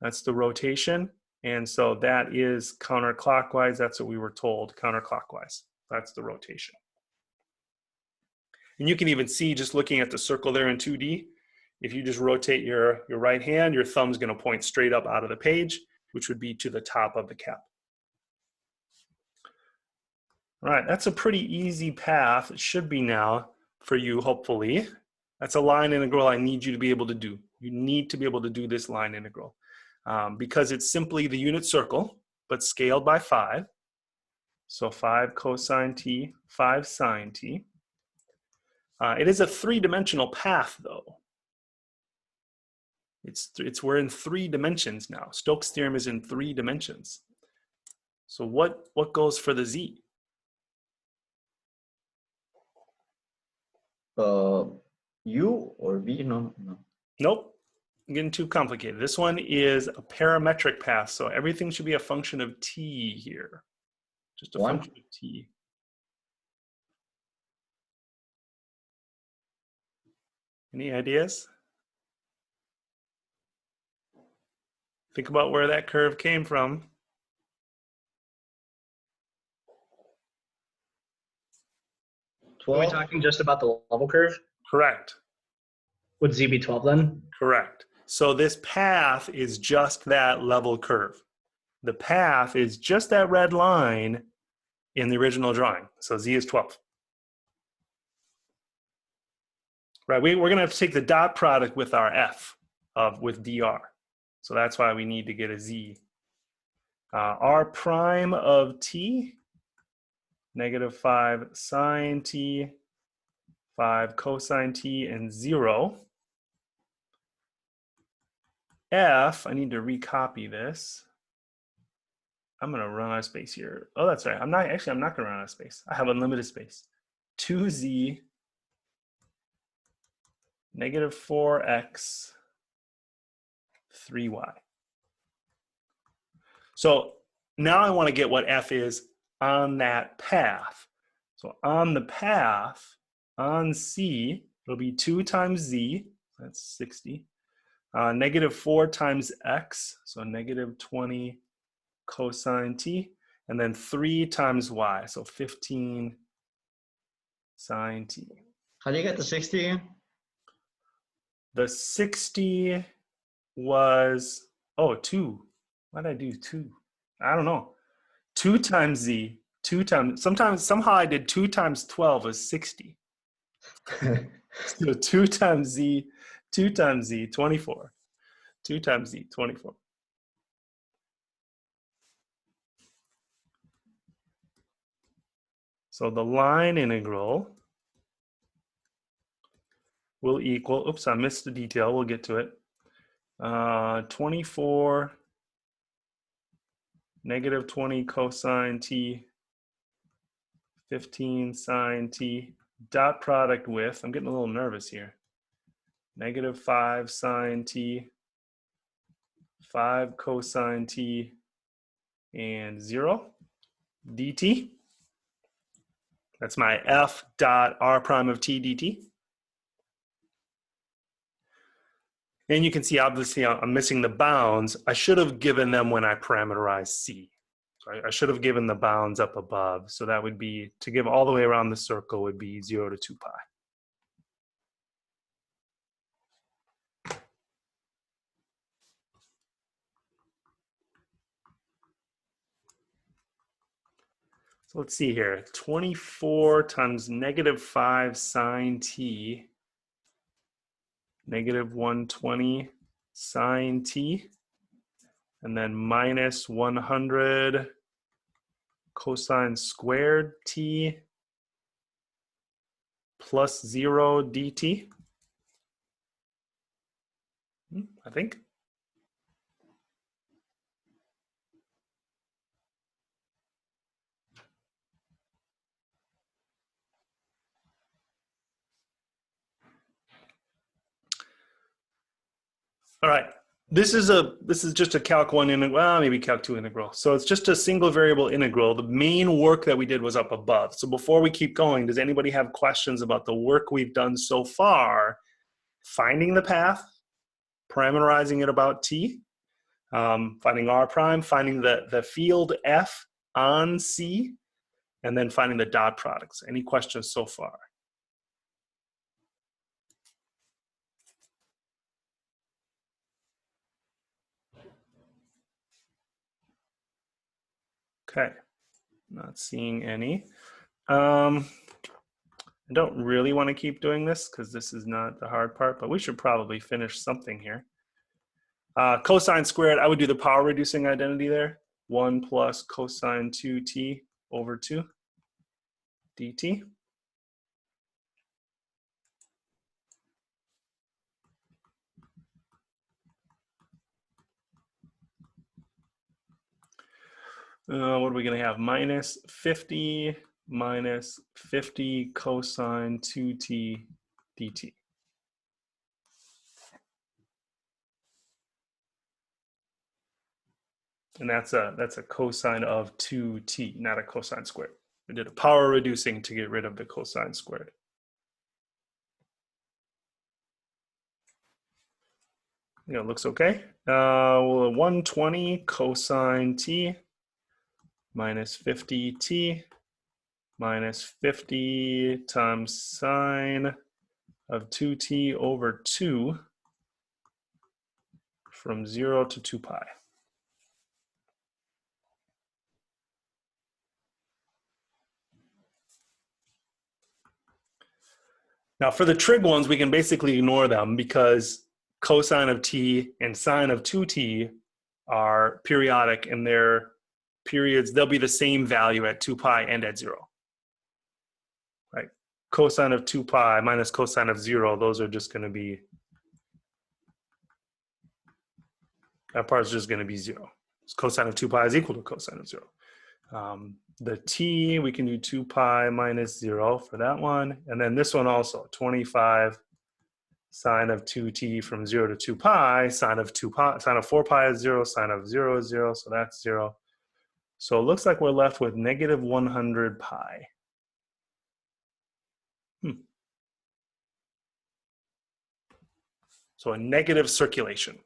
That's the rotation. And so that is counterclockwise. That's what we were told, counterclockwise. That's the rotation. And you can even see, just looking at the circle there in 2D, if you just rotate your right hand, your thumb's going to point straight up out of the page, which would be to the top of the cap. All right, that's a pretty easy path. It should be now for you, hopefully. That's a line integral I need you to be able to do. You need to be able to do this line integral. Because it's simply the unit circle, but scaled by 5. So 5 cosine t, 5 sine t. It is a three-dimensional path, though. We're in 3 dimensions now. Stokes theorem is in 3 dimensions. So what goes for the z? U or V? No. Nope. I'm getting too complicated. This one is a parametric path, so everything should be a function of t here. Just a function of t. Any ideas? Think about where that curve came from. Are we talking just about the level curve? Correct. Would z be 12 then? Correct. So this path is just that level curve. The path is just that red line in the original drawing. So z is 12. Right, we're going to have to take the dot product with our f with dr. So that's why we need to get a z. R prime of t, -5 sine t, 5 cosine t, and 0. F, I need to recopy this. I'm going to run out of space here. Oh, that's right. I'm not going to run out of space. I have unlimited space. 2z -4x 3y. So now I want to get what f is on that path. So on the path, on C, it'll be 2 times z, that's 60, -4 times x, so -20 cosine t, and then 3 times y, so 15 sine t. How do you get the 60 again? The 60 was, 2. Why did I do 2? I don't know. 2 times z, 2 times, somehow I did 2 times 12 is 60. So 2 times z, 24. 2 times z, 24. So the line integral will equal, oops, I missed the detail, we'll get to it. 24 -20 cosine t, 15 sine t, dot product with, I'm getting a little nervous here, -5 sine t, 5 cosine t, and 0 dt. That's my f dot r prime of t dt. And you can see, obviously, I'm missing the bounds. I should have given them when I parameterized C. So I should have given the bounds up above. So that would be, to give all the way around the circle would be 0 to 2 pi. So let's see here, 24 times -5 sine t, -120 sine t, and then -100 cosine squared t plus 0 dt, I think. All right, this is just a Calc 1 integral, well, maybe Calc 2 integral. So it's just a single variable integral. The main work that we did was up above. So before we keep going, does anybody have questions about the work we've done so far? Finding the path, parameterizing it about t, finding r prime, finding the field f on C, and then finding the dot products. Any questions so far? Okay, not seeing any. I don't really want to keep doing this because this is not the hard part, but we should probably finish something here. Cosine squared, I would do the power reducing identity there. 1 plus cosine 2t over 2 dt. What are we going to have? Minus 50 cosine 2t dt. And that's a cosine of 2t, not a cosine squared. We did a power reducing to get rid of the cosine squared. You know, it looks okay. Well, 120 cosine t minus 50t minus 50 times sine of 2t over 2 from 0 to 2 pi. Now for the trig ones, we can basically ignore them because cosine of t and sine of 2t are periodic in their periods. They'll be the same value at 2 pi and at 0. Right? Cosine of 2 pi minus cosine of 0, those are just going to be, that part's just going to be 0. So cosine of 2 pi is equal to cosine of 0. The t, we can do 2 pi minus 0 for that one. And then this one also, 25 sine of 2t from 0 to 2 pi, sine of 4 pi is 0, sine of 0 is 0, so that's 0. So it looks like we're left with negative 100 pi. So a negative circulation.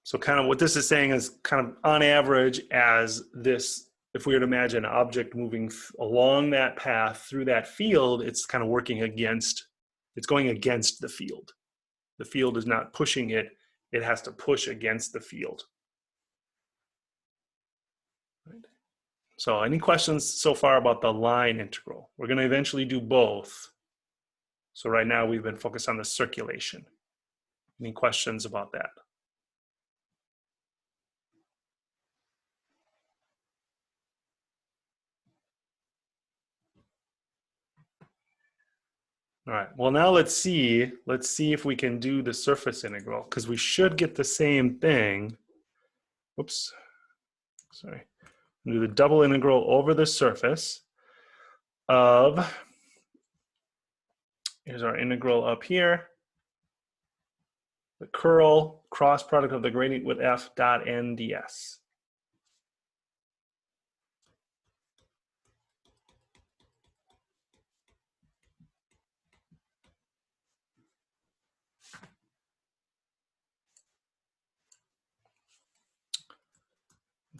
So kind of what this is saying is kind of on average as this, if we were to imagine an object moving along that path through that field, it's kind of working against, it's going against the field. The field is not pushing it, it has to push against the field. Right. So any questions so far about the line integral? We're going to eventually do both. So right now we've been focused on the circulation. Any questions about that? All right, well now let's see if we can do the surface integral, because we should get the same thing. Oops, sorry. Do the double integral over the surface of, here's our integral up here, the curl cross product of the gradient with f dot n ds.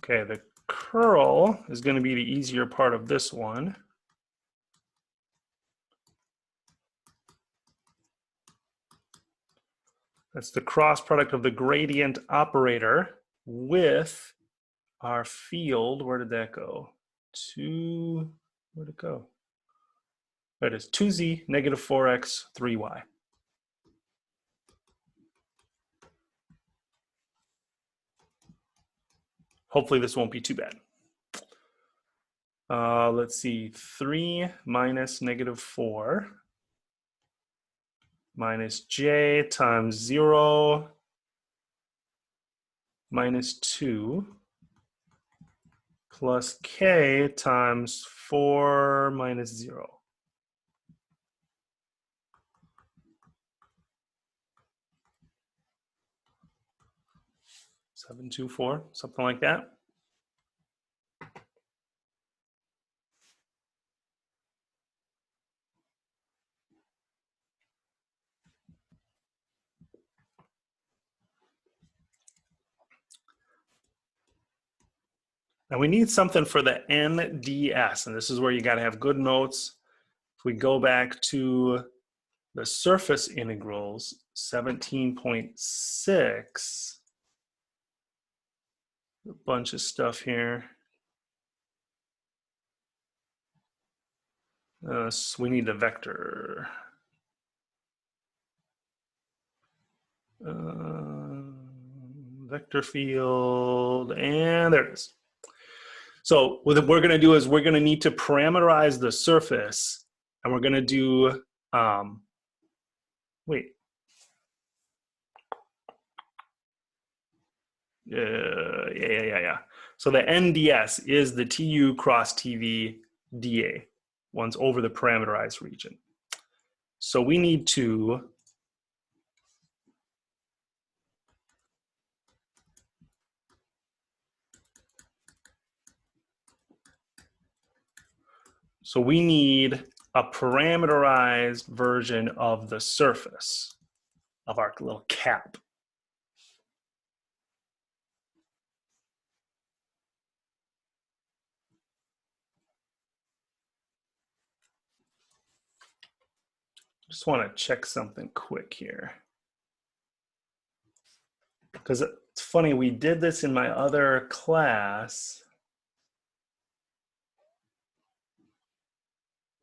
Okay, the curl is going to be the easier part of this one. That's the cross product of the gradient operator with our field. Where did that go? Where'd it go? There it is, 2z, negative 4x, 3y. Hopefully this won't be too bad. Let's see, 3 minus negative 4 minus j times 0 minus 2 plus k times 4 minus 0. Seven, 2, 4, something like that. Now we need something for the NDS, and this is where you got to have good notes. If we go back to the surface integrals, 17.6, a bunch of stuff here. So we need the vector. Vector field, and there it is. So what we're going to do is we're going to need to parameterize the surface, and we're going to do Wait. Yeah. So the NDS is the TU cross TV dA. One's over the parameterized region. So we need to a parameterized version of the surface of our little cap. Just want to check something quick here. Because it's funny, we did this in my other class.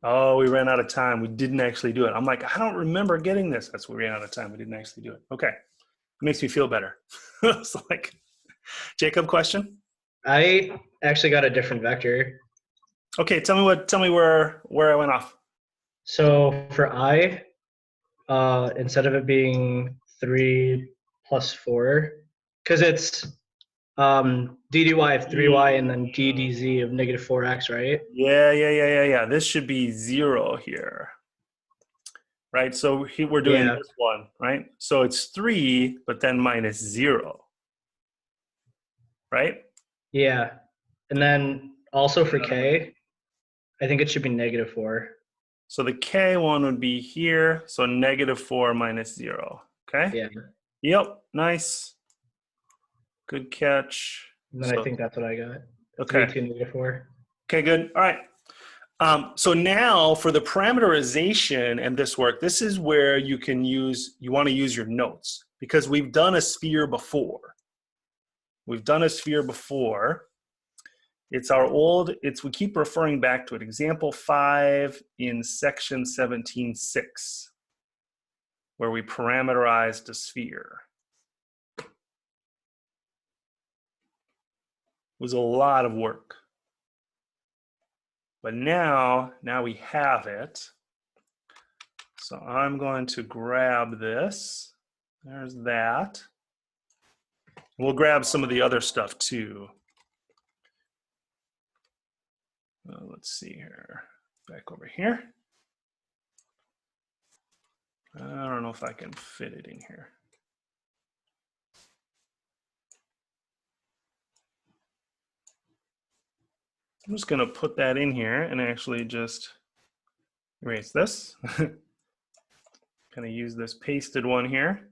Oh, we ran out of time. We didn't actually do it. I'm like, I don't remember getting this. That's why we ran out of time. We didn't actually do it. Okay. It makes me feel better. It's like, Jacob, question? I actually got a different vector. Okay, tell me where I went off. So for I, instead of it being 3 plus 4, because it's d dy of 3y and then d dz of negative 4x, right? Yeah. This should be 0 here. Right, so we're doing this one, right? So it's 3, but then minus 0. Right? Yeah. And then also for k, I think it should be negative 4. So the k one would be here, so negative 4 minus 0. Okay? Yeah. Yep, nice. Good catch. And then I think that's what I got. Okay. 3, 2, negative 4. Okay, good. All right. So now for the parameterization and this work, this is where you want to use your notes, because we've done a sphere before. It's we keep referring back to it. Example 5 in section 17.6, where we parameterized a sphere. It was a lot of work. But now we have it. So I'm going to grab this. There's that. We'll grab some of the other stuff too. Let's see here. Back over here. I don't know if I can fit it in here. I'm just going to put that in here and actually just erase this. Kind of use this pasted one here.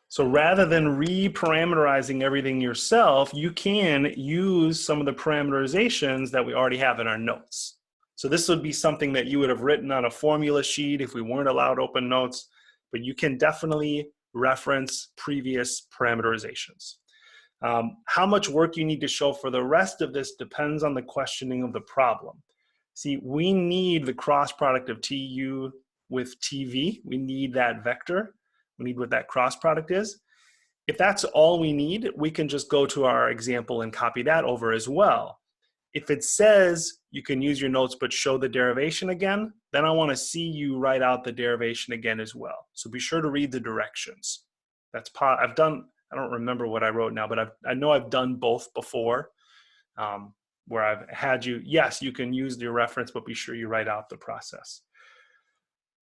So rather than re-parameterizing everything yourself, you can use some of the parameterizations that we already have in our notes. So this would be something that you would have written on a formula sheet if we weren't allowed open notes, but you can definitely reference previous parameterizations. How much work you need to show for the rest of this depends on the questioning of the problem. See, we need the cross product of TU with TV. We need that vector. We need what that cross product is. If that's all we need, we can just go to our example and copy that over as well. If it says you can use your notes but show the derivation again, then I want to see you write out the derivation again as well. So be sure to read the directions. I don't remember what I wrote now, but I know I've done both before, where I've had you, yes, you can use your reference, but be sure you write out the process.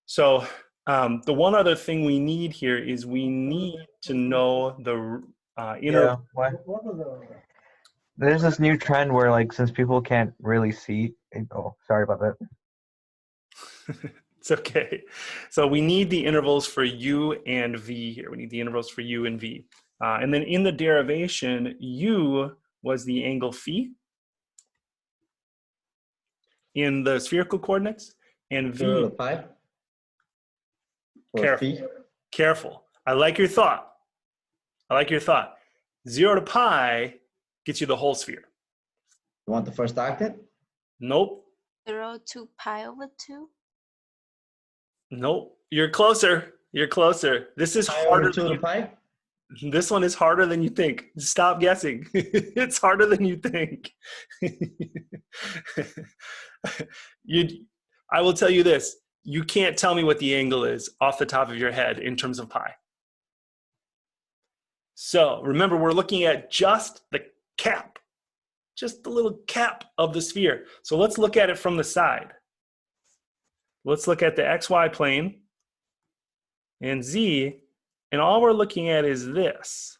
So the one other thing we need here is we need to know the inner. Yeah, there's this new trend where, like, since people can't really see. Oh, sorry about that. It's okay. So we need the intervals for u and v here. We need the intervals for u and v. And then in the derivation, u was the angle phi in the spherical coordinates, and v. Pi? Careful. I like your thought. 0 to pi gets you the whole sphere. You want the first octet? Nope. 0 to pi over 2. Nope. You're closer. This is harder. 2 to pi? This one is harder than you think. Stop guessing. It's harder than you think. I will tell you this. You can't tell me what the angle is off the top of your head in terms of pi. So remember, we're looking at just the cap, just the little cap of the sphere. So let's look at it from the side. Let's look at the xy plane and z, and all we're looking at is this.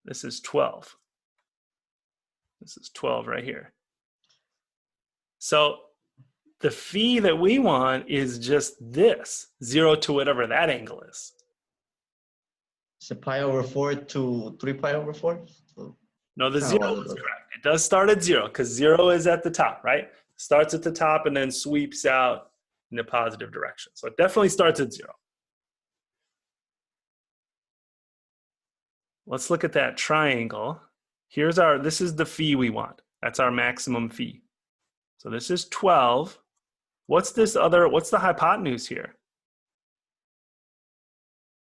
This is 12. This is 12 right here. So the phi that we want is just this, 0 to whatever that angle is. So pi over 4 to 3 pi over 4? So No, the kinda 0 all is of it. correct. It does start at 0 because 0 is at the top, right? Starts at the top and then sweeps out in the positive direction. So it definitely starts at 0. Let's look at that triangle. Here's our, this is the phi we want. That's our maximum phi. So this is 12. What's this other, what's the hypotenuse here?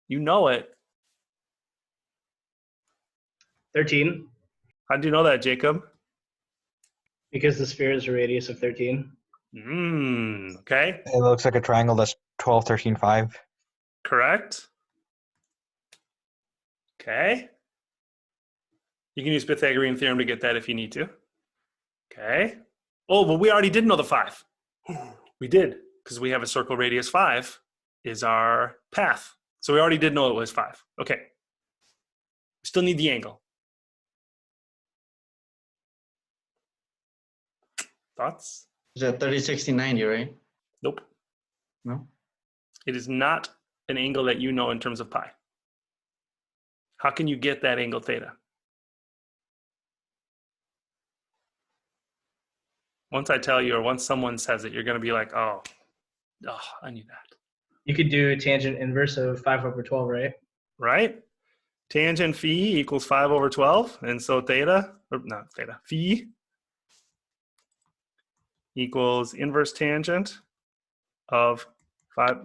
You know it. 13, How do you know that, Jacob? because the sphere is a radius of 13. Okay, It looks like a triangle that's 12, 13, 5. correct. Okay. You can use Pythagorean theorem to get that if you need to. Okay. Oh, well, we already did know the 5. We did, because we have a circle radius 5 is our path. So we already did know it was 5. Okay. We still need the angle. Thoughts? It's a 30, 60, 90, right? Nope. No? It is not an angle that you know in terms of pi. How can you get that angle theta? Once I tell you, or once someone says it, you're going to be like, oh, I knew that. You could do tangent inverse of 5 over 12, right? Right? Tangent phi equals 5 over 12. And so theta, or not theta, phi equals inverse tangent of 5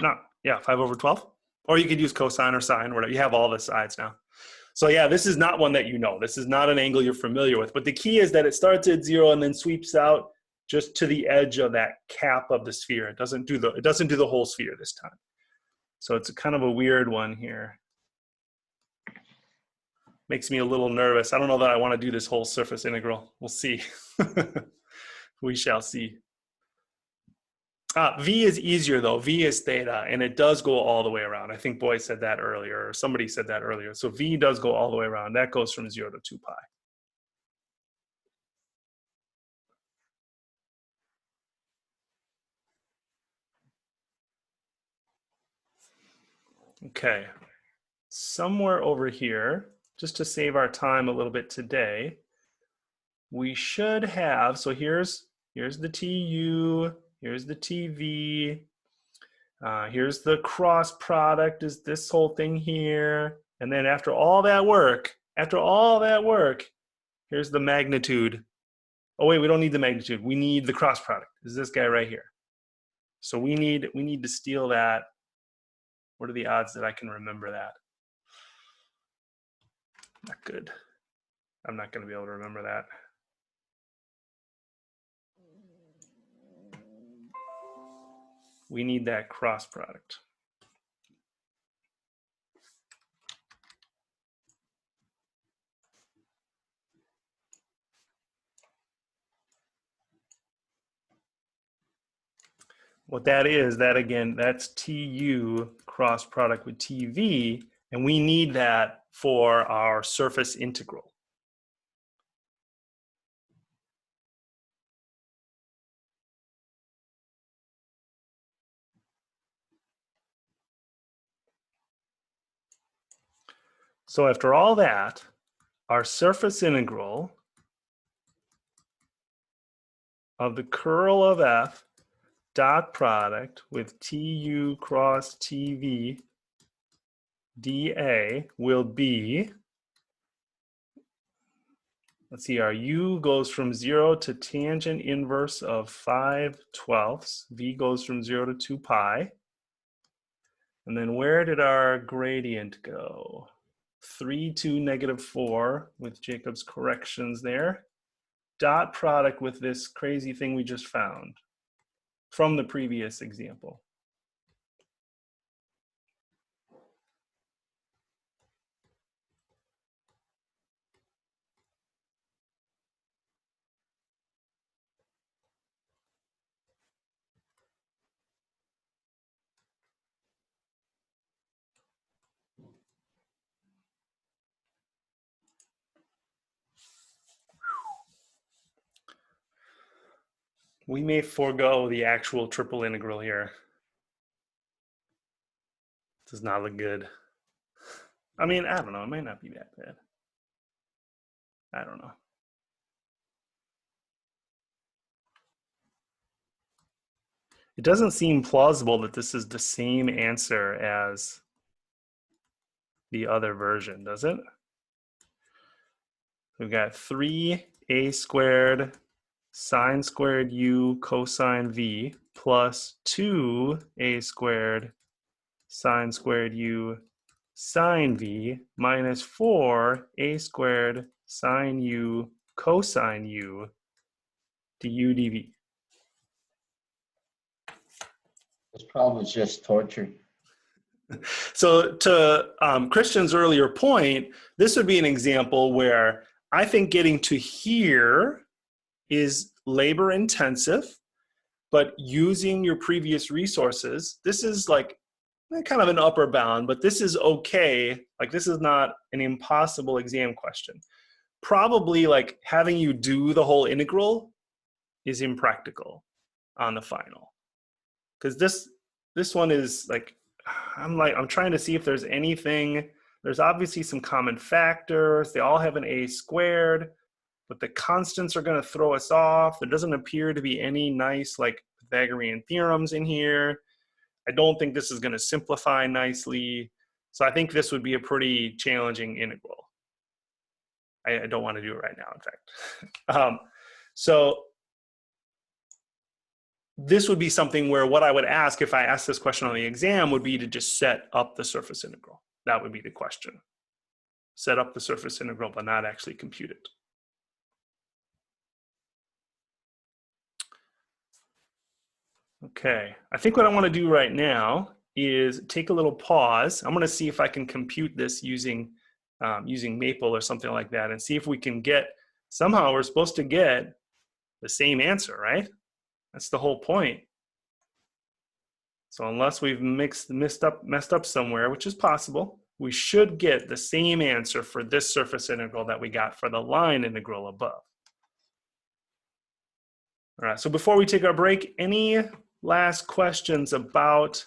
over 12. Or you could use cosine or sine, whatever. You have all the sides now. So yeah, this is not one that you know. This is not an angle you're familiar with. But the key is that it starts at 0 and then sweeps out just to the edge of that cap of the sphere. It doesn't do the whole sphere this time. So it's kind of a weird one here. Makes me a little nervous. I don't know that I want to do this whole surface integral. We'll see. We shall see. V is easier though. V is theta, and it does go all the way around. I think Boy said that earlier, or somebody said that earlier. So V does go all the way around. That goes from 0 to 2 pi. Okay, somewhere over here, just to save our time a little bit today, we should have, so here's the TU, here's the TV, here's the cross product is this whole thing here. And then after all that work, here's the magnitude. Oh wait, we don't need the magnitude. We need the cross product. Is this guy right here. So we need to steal that. What are the odds that I can remember that? Not good. I'm not going to be able to remember that. We need that cross product. What that is, that again, that's TU cross product with TV, and we need that for our surface integral. So after all that, our surface integral of the curl of F dot product with TU cross TV dA will be, let's see, our U goes from 0 to tangent inverse of 5/12. V goes from 0 to 2 pi. And then where did our gradient go? 3 to -4 with Jacob's corrections there. Dot product with this crazy thing we just found. from the previous example. We may forego the actual triple integral here. Does not look good. I mean, I don't know. It might not be that bad. I don't know. It doesn't seem plausible that this is the same answer as the other version, does it? We've got 3a squared sine squared u cosine v plus 2a squared sine squared u sine v minus 4a squared sine u cosine u du dv. It's probably just torture. So to Christian's earlier point, this would be an example where I think getting to here is labor intensive, but using your previous resources, this is like kind of an upper bound, but this is okay. Like this is not an impossible exam question. Probably like having you do the whole integral is impractical on the final. Because this one is like, I'm trying to see if there's anything. There's obviously some common factors. They all have an a squared, but the constants are going to throw us off. There doesn't appear to be any nice like Pythagorean theorems in here. I don't think this is going to simplify nicely. So I think this would be a pretty challenging integral. I don't want to do it right now, in fact. So this would be something where what I would ask if I asked this question on the exam would be to just set up the surface integral. That would be the question. Set up the surface integral, but not actually compute it. Okay, I think what I want to do right now is take a little pause. I'm going to see if I can compute this using Maple or something like that and see if we can get, somehow we're supposed to get the same answer, right? That's the whole point. So unless we've messed up somewhere, which is possible, we should get the same answer for this surface integral that we got for the line integral above. All right, so before we take our break, any last questions about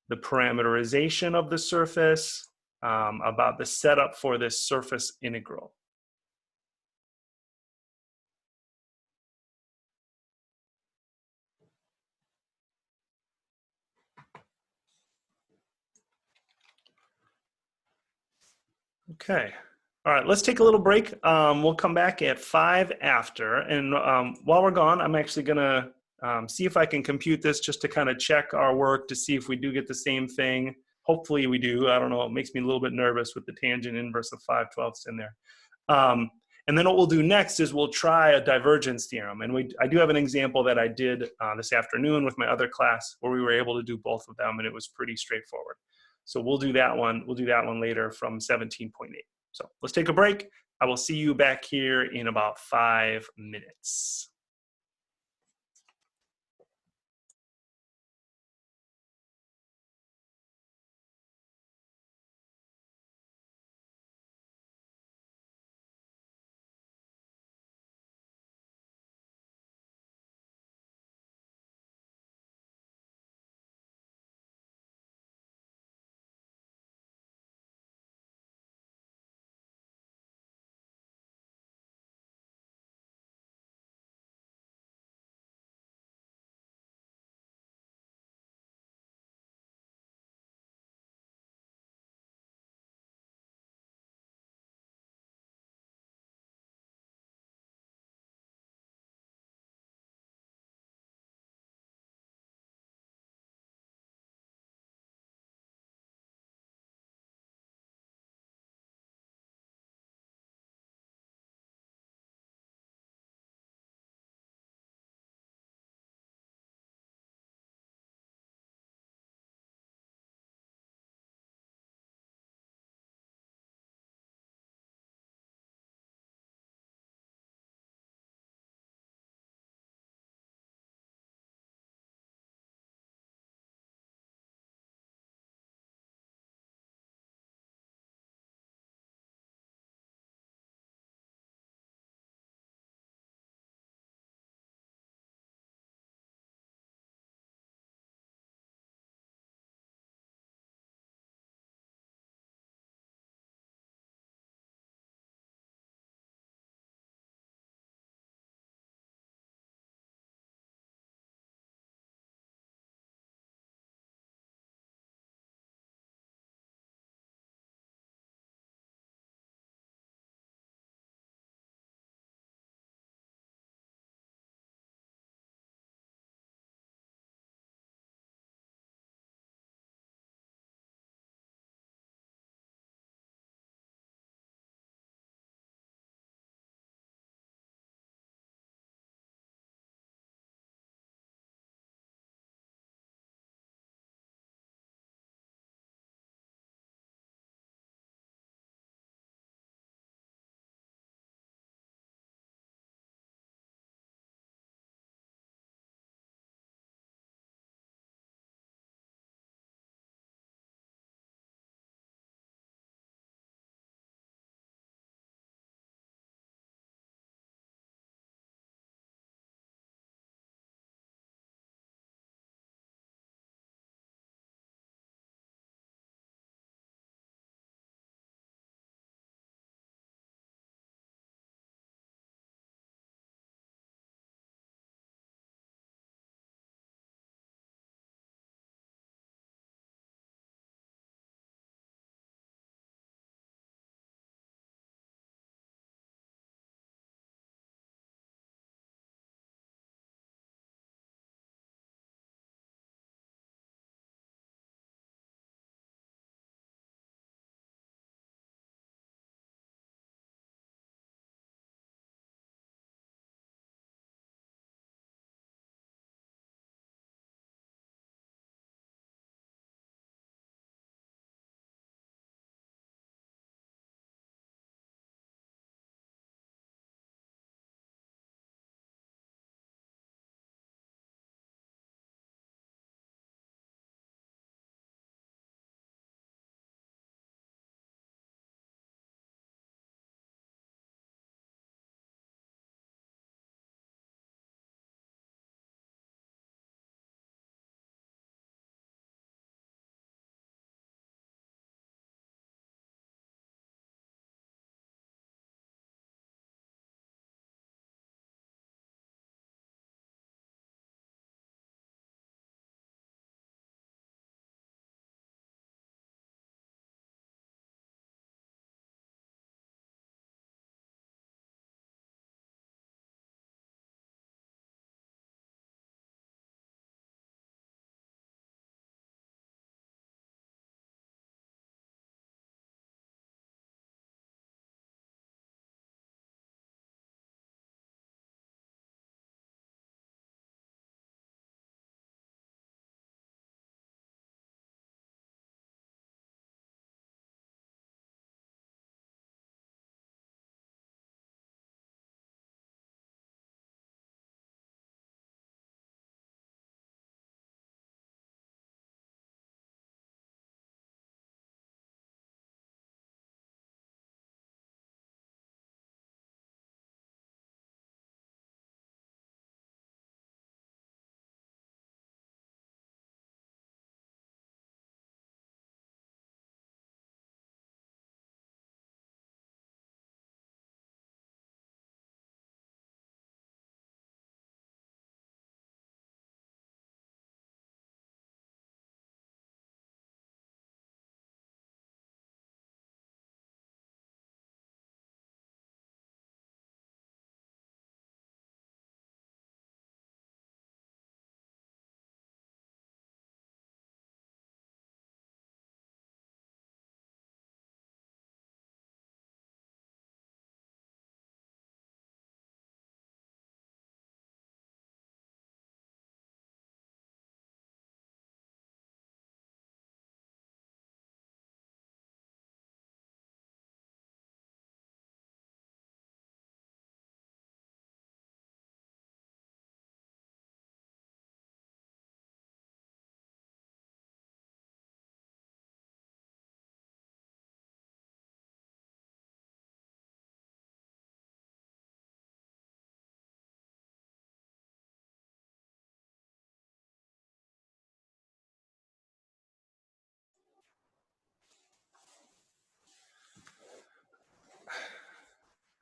the parameterization of the surface, about the setup for this surface integral? Okay. All right, let's take a little break. We'll come back at 5 after. And while we're gone, I'm actually going to see if I can compute this just to kind of check our work to see if we do get the same thing. Hopefully we do. I don't know. It makes me a little bit nervous with the tangent inverse of 5/12 in there. And then what we'll do next is we'll try a divergence theorem. And I do have an example that I did this afternoon with my other class where we were able to do both of them, and it was pretty straightforward. So we'll do that one. We'll do that one later from 17.8. So let's take a break. I will see you back here in about 5 minutes.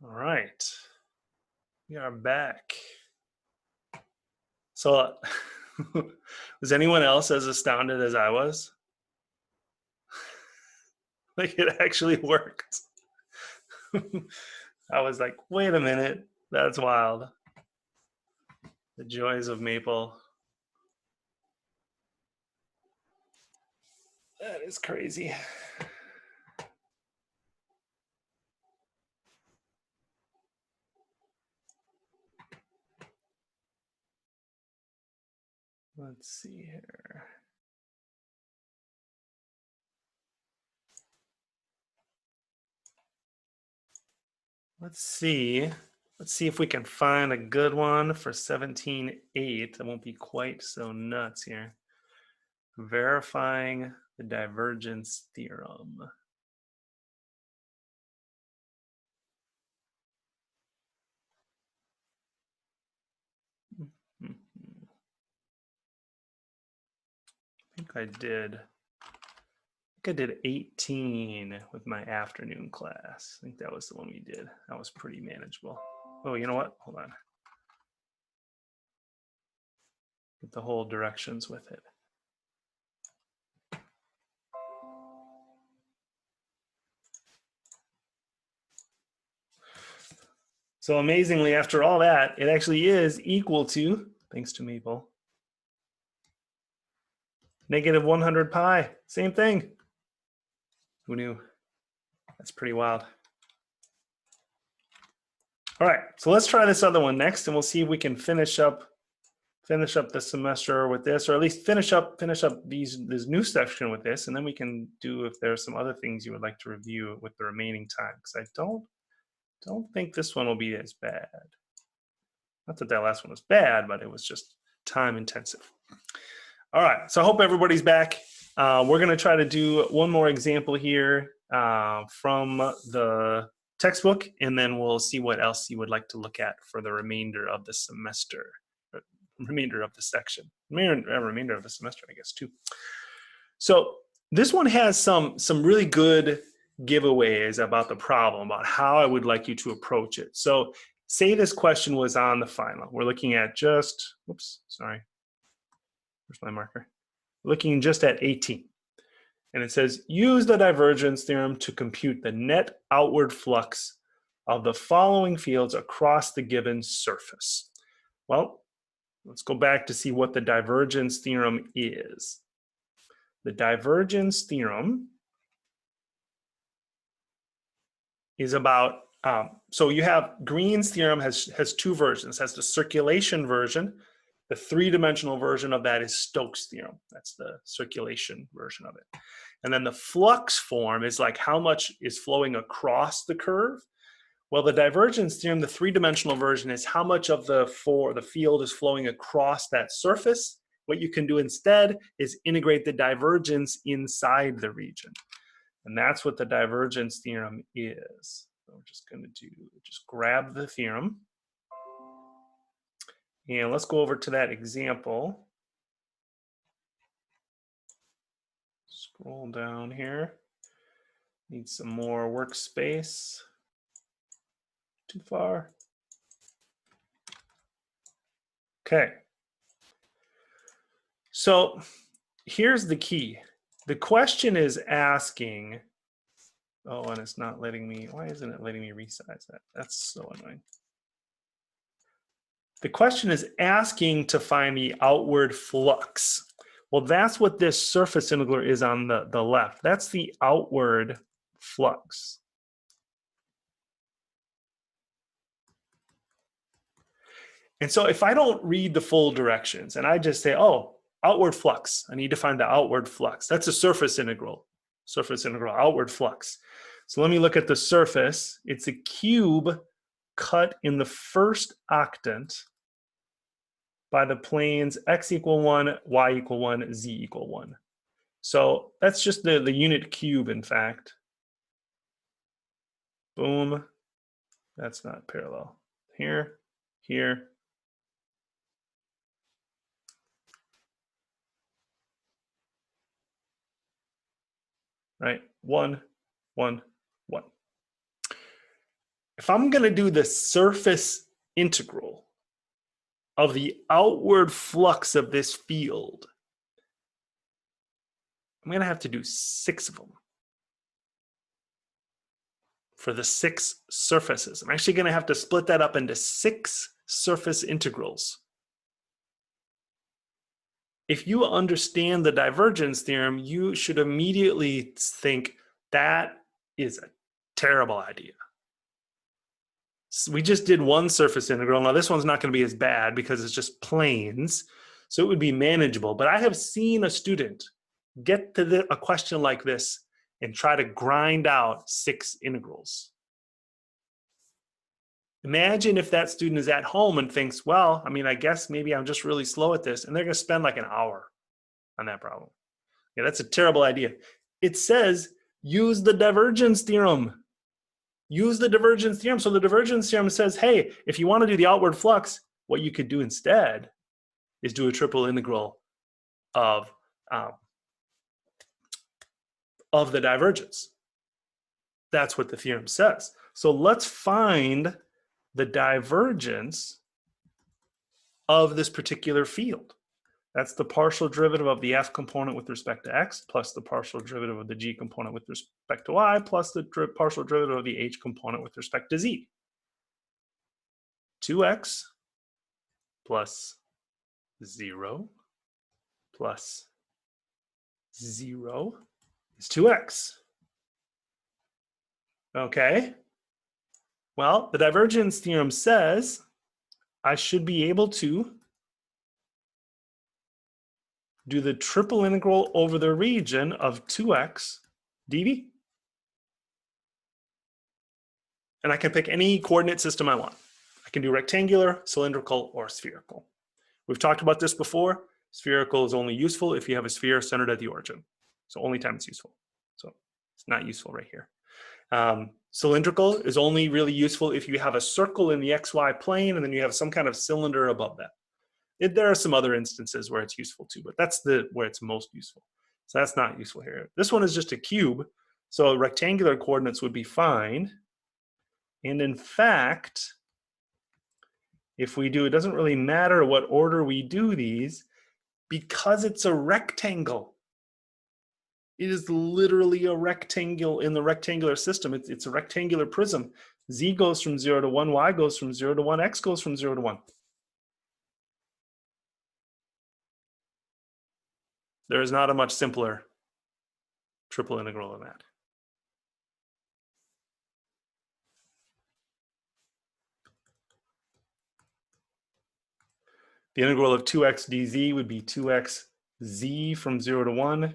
All right, we are back. So, was anyone else as astounded as I was? Like it actually worked. I was like, wait a minute, that's wild. The joys of Maple. That is crazy. Let's see here. Let's see. Let's see if we can find a good one for 17.8 that won't be quite so nuts here. Verifying the divergence theorem. I think I did 18 with my afternoon class. I think that was the one we did. That was pretty manageable. Oh, you know what? Hold on. Get the whole directions with it. So amazingly, after all that, it actually is equal to, thanks to Maple, negative 100 pi. Same thing. Who knew? That's pretty wild. All right, so let's try this other one next, and we'll see if we can finish up the semester with this, or at least finish up this new section with this, and then we can do if there's some other things you would like to review with the remaining time, because I don't think this one will be as bad. Not that that last one was bad, but it was just time intensive. All right, so I hope everybody's back. We're going to try to do one more example here from the textbook, and then we'll see what else you would like to look at for the remainder of the semester, remainder of the section, remainder of the semester, I guess, too. So this one has some really good giveaways about the problem, about how I would like you to approach it. So say this question was on the final. We're looking at just, whoops, sorry. Where's my marker? Looking just at 18. And it says, use the divergence theorem to compute the net outward flux of the following fields across the given surface. Well, let's go back to see what the divergence theorem is. The divergence theorem is about, so you have Green's theorem has two versions. It has the circulation version. The three-dimensional version of that is Stokes theorem. That's the circulation version of it. And then the flux form is like how much is flowing across the curve. Well, the divergence theorem, the three-dimensional version, is how much of the field is flowing across that surface. What you can do instead is integrate the divergence inside the region. And that's what the divergence theorem is. So we're just going to just grab the theorem. And let's go over to that example. Scroll down here. Need some more workspace. Too far. Okay. So here's the key. The question is asking, oh, and it's not letting me, why isn't it letting me resize that? That's so annoying. The question is asking to find the outward flux. Well, that's what this surface integral is on the left. That's the outward flux. And so if I don't read the full directions and I just say, oh, outward flux, I need to find the outward flux. That's a surface integral outward flux. So let me look at the surface. It's a cube cut in the first octant by the planes x equal 1, y equal 1, z equal 1. So that's just the unit cube, in fact. Boom. That's not parallel. Here, here. Right? 1, 1, 1. if I'm going to do the surface integral of the outward flux of this field, I'm going to have to do 6 of them for the 6 surfaces. I'm actually going to have to split that up into 6 surface integrals. If you understand the divergence theorem, you should immediately think that is a terrible idea. So we just did 1 surface integral. Now this one's not going to be as bad because it's just planes, so it would be manageable. But I have seen a student get to a question like this and try to grind out 6 integrals. Imagine if that student is at home and thinks, well, I mean, I guess maybe I'm just really slow at this, and they're going to spend like an hour on that problem. Yeah, that's a terrible idea. It says use the divergence theorem. Use the divergence theorem. So the divergence theorem says, hey, if you want to do the outward flux, what you could do instead is do a triple integral of the divergence. That's what the theorem says. So let's find the divergence of this particular field. That's the partial derivative of the f component with respect to x plus the partial derivative of the g component with respect to y plus the partial derivative of the h component with respect to z. 2x plus 0 plus 0 is 2x. Okay. Well, the divergence theorem says I should be able to do the triple integral over the region of 2x dv. And I can pick any coordinate system I want. I can do rectangular, cylindrical, or spherical. We've talked about this before. Spherical is only useful if you have a sphere centered at the origin. So only time it's useful. So it's not useful right here. Cylindrical is only really useful if you have a circle in the xy plane and then you have some kind of cylinder above that. There are some other instances where it's useful too, but that's where it's most useful. So that's not useful here. This one is just a cube, so rectangular coordinates would be fine. And in fact, if we do, it doesn't really matter what order we do these because it's a rectangle. It is literally a rectangle in the rectangular system. It's a rectangular prism. Z goes from 0 to 1, y goes from 0 to 1, x goes from 0 to 1. There is not a much simpler triple integral than that. The integral of 2x dz would be 2x z from 0 to 1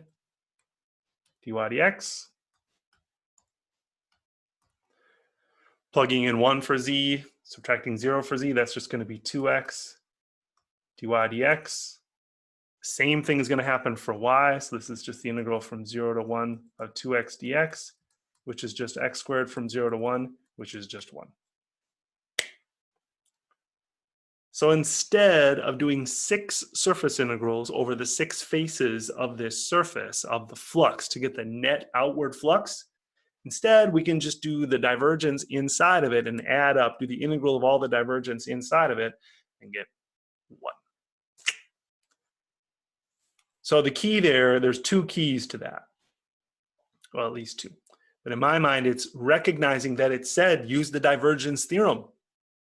dy dx. Plugging in 1 for z, subtracting 0 for z, that's just going to be 2x dy dx. Same thing is going to happen for y, so this is just the integral from 0 to 1 of 2x dx, which is just x squared from 0 to 1, which is just 1. So instead of doing 6 surface integrals over the 6 faces of this surface of the flux to get the net outward flux, instead we can just do the divergence inside of it and add up, do the integral of all the divergence inside of it and get 1. So the key there's 2 keys to that. Well, at least 2. But in my mind, it's recognizing that it said use the divergence theorem.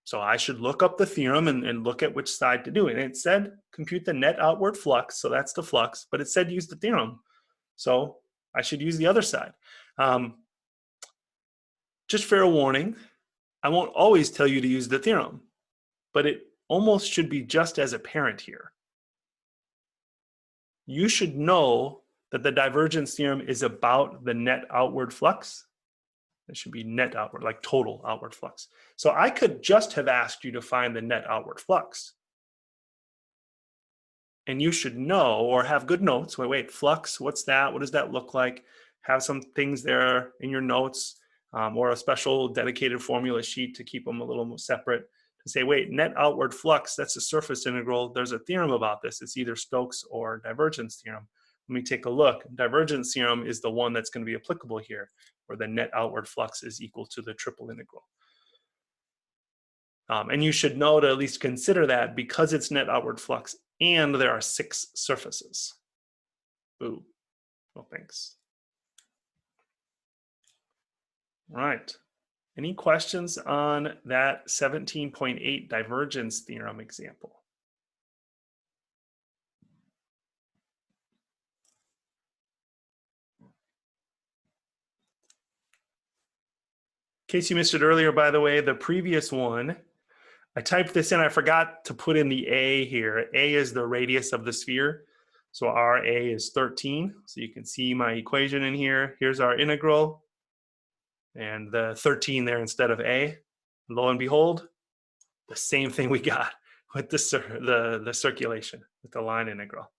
So I should look up the theorem and look at which side to do it. And it said compute the net outward flux, so that's the flux, but it said use the theorem. So I should use the other side. Just fair warning, I won't always tell you to use the theorem, but it almost should be just as apparent here. You should know that the divergence theorem is about the net outward flux. It should be net outward, like total outward flux. So I could just have asked you to find the net outward flux. And you should know or have good notes. Wait, flux, what's that? What does that look like? Have some things there in your notes or a special dedicated formula sheet to keep them a little more separate. To say, wait, net outward flux, that's a surface integral. There's a theorem about this. It's either Stokes or divergence theorem. Let me take a look. Divergence theorem is the one that's going to be applicable here, where the net outward flux is equal to the triple integral. And you should know to at least consider that because it's net outward flux and there are 6 surfaces. Ooh, well, thanks. All right. Any questions on that 17.8 divergence theorem example? In case you missed it earlier, by the way, the previous one, I typed this in. I forgot to put in the A here. A is the radius of the sphere. So our A is 13. So you can see my equation in here. Here's our integral. And the 13 there instead of A. Lo and behold, the same thing we got with the circulation, with the line integral.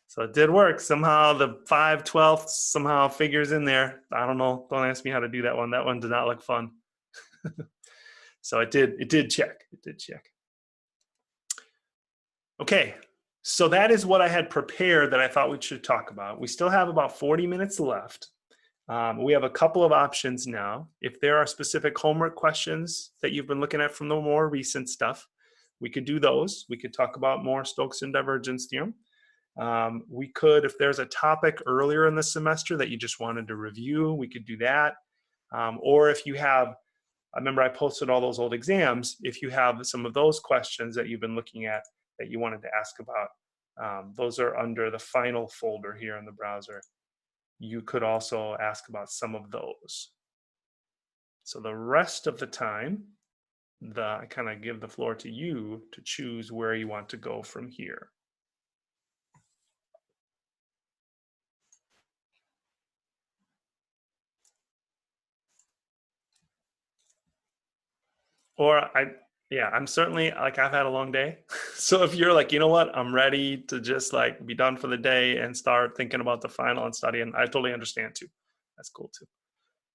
So it did work. Somehow the 5/12 somehow figures in there. I don't know. Don't ask me how to do that one. That one did not look fun. So it did check. It did check. Okay. So that is what I had prepared that I thought we should talk about. We still have about 40 minutes left. We have a couple of options now. If there are specific homework questions that you've been looking at from the more recent stuff, we could do those. We could talk about more Stokes and Divergence Theorem. We could, if there's a topic earlier in the semester that you just wanted to review, we could do that. Or if you have, I remember I posted all those old exams, if you have some of those questions that you've been looking at that you wanted to ask about, those are under the final folder here in the browser. You could also ask about some of those. So the rest of the time, I kind of give the floor to you to choose where you want to go from here. Or I'm certainly, like, I've had a long day. So if you're like, you know what, I'm ready to just like be done for the day and start thinking about the final and studying, I totally understand too. That's cool too.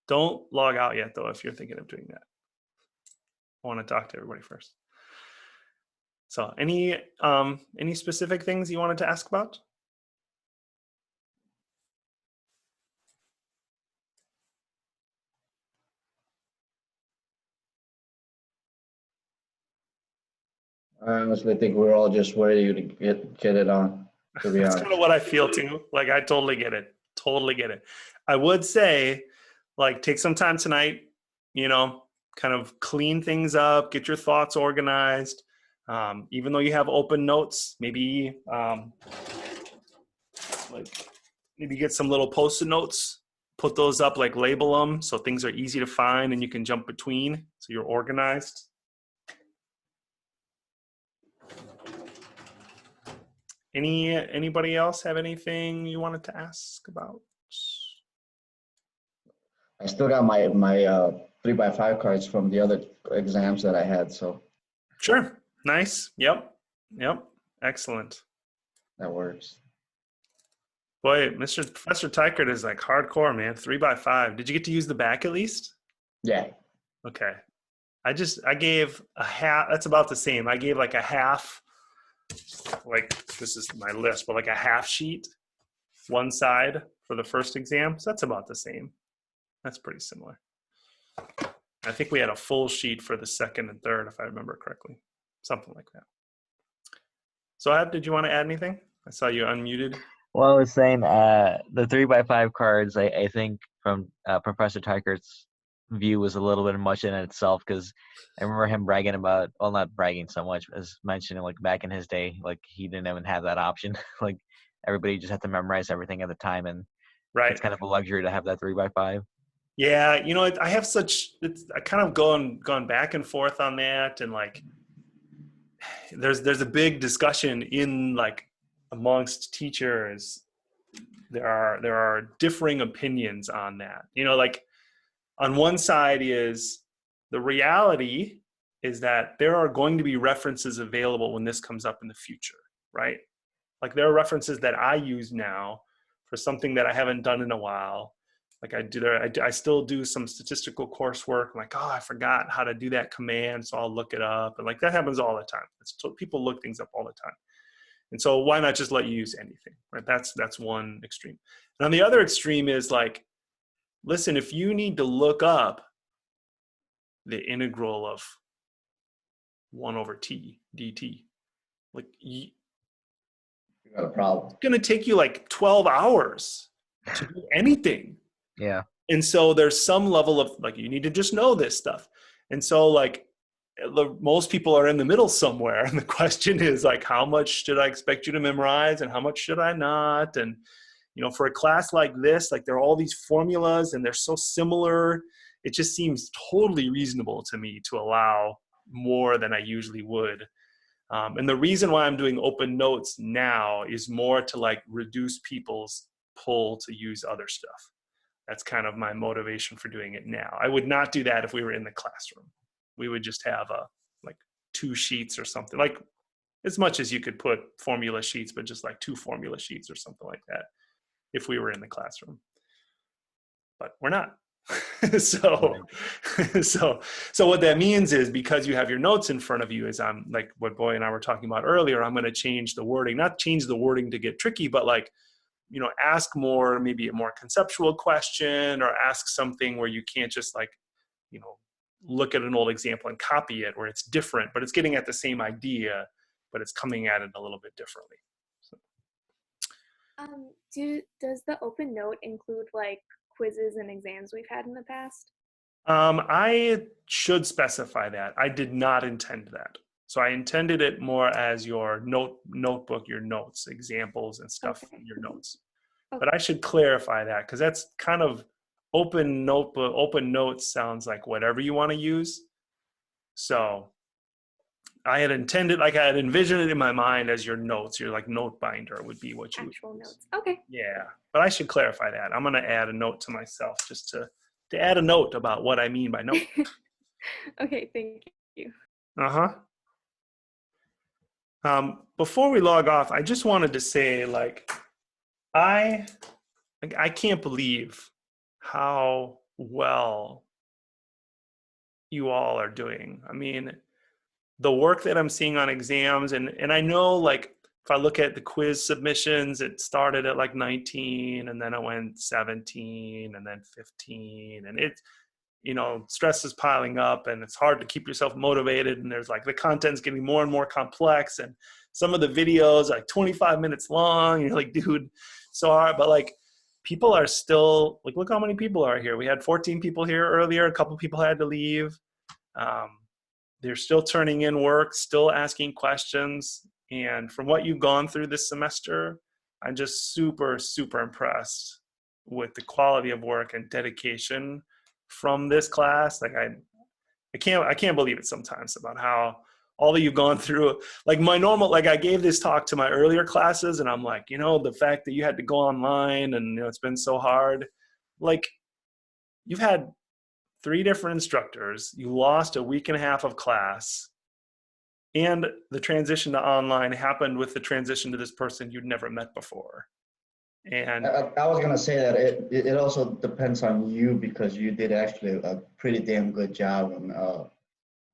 Don't log out yet though if you're thinking of doing that. I want to talk to everybody first. So any specific things you wanted to ask about? I honestly think we're all just ready to get it on, to be That's honest. kind of what I feel too. Like, I totally get it. Totally get it. I would say, like, take some time tonight, kind of clean things up, get your thoughts organized. Even though you have open notes, maybe maybe get some little Post-it notes, put those up, like label them so things are easy to find and you can jump between so you're organized. Anybody else have anything you wanted to ask about? I still got my 3x5 cards from the other exams that I had, so Sure. Nice. Yep. Excellent. that works. Boy, Professor Tykert is like hardcore, man. 3x5. Did you get to use the back at least? Yeah. Okay. I gave a half. That's about the same. I gave like a half, like, this is my list, but like a half sheet, one side for the first exam. So that's about the same. That's pretty similar. I think we had a full sheet for the second and third, if I remember correctly. Something like that. So, Ab, did you want to add anything? I saw you unmuted. Well, I was saying the 3x5 cards, I think from Professor Tykert's view was a little bit much in itself, because I remember him bragging about, well, not bragging so much as mentioning, like, back in his day, like, he didn't even have that option. Like, everybody just had to memorize everything at the time, and Right. it's kind of a luxury to have that 3x5. Yeah, I have I kind of gone back and forth on that, and like, there's a big discussion in, like, amongst teachers. There are differing opinions on that. Like, on one side is the reality is that there are going to be references available when this comes up in the future, right? Like, there are references that I use now for something that I haven't done in a while. Like, I still do some statistical coursework. I'm like, oh, I forgot how to do that command, so I'll look it up. And like, that happens all the time. People look things up all the time. And so why not just let you use anything, right? That's one extreme. And on the other extreme is like, listen, if you need to look up the integral of 1 over t dt. Like, You got a problem. it's going to take you like 12 hours to do anything. Yeah. And so there's some level of like, you need to just know this stuff. And so like most people are in the middle somewhere. And the question is like, how much should I expect you to memorize and how much should I not? And, you know, for a class like this, like there are all these formulas and they're so similar. It just seems totally reasonable to me to allow more than I usually would. And the reason why I'm doing open notes now is more to like reduce people's pull to use other stuff. That's kind of my motivation for doing it now. I would not do that if we were in the classroom. We would just have like 2 sheets or something, like as much as you could put formula sheets, but just like 2 formula sheets or something like that if we were in the classroom. But we're not. So what that means is, because you have your notes in front of you, is I'm like what Boy and I were talking about earlier, I'm going to change the wording, not change the wording to get tricky, but like, you know, ask more, maybe a more conceptual question, or ask something where you can't just like, you know, look at an old example and copy it, where it's different, but it's getting at the same idea, but it's coming at it a little bit differently. So. Does the open note include like quizzes and exams we've had in the past? I should specify that. I did not intend that. So I intended it more as your notebook, your notes, examples and stuff in your notes. Okay. But I should clarify that, because that's kind of open notebook, open notes sounds like whatever you want to use. So I had intended, like I had envisioned it in my mind as your notes, your like note binder would be what you Actual would use. notes. Okay. Yeah, but I should clarify that. I'm going to add a note to myself just to add a note about what I mean by note. Okay, thank you. Before we log off, I just wanted to say, like, I can't believe how well you all are doing. I mean, the work that I'm seeing on exams, and I know, like, if I look at the quiz submissions, it started at like 19, and then it went 17, and then 15, and it, you know, stress is piling up, and it's hard to keep yourself motivated, and there's like the content's getting more and more complex, and some of the videos are like 25 minutes long. You're like, dude, so hard. But like, people are still like, look how many people are here. We had 14 people here earlier. A couple people had to leave. They're still turning in work, still asking questions. And from what you've gone through this semester, I'm just super, super impressed with the quality of work and dedication from this class. Like I can't believe it sometimes about how all that you've gone through. Like my normal, like I gave this talk to my earlier classes, and I'm like, you know, the fact that you had to go online and, you know, it's been so hard. Like, you've had 3 different instructors, you lost a week and a half of class, and the transition to online happened with the transition to this person you'd never met before. And I was gonna say that it also depends on you, because you did actually a pretty damn good job on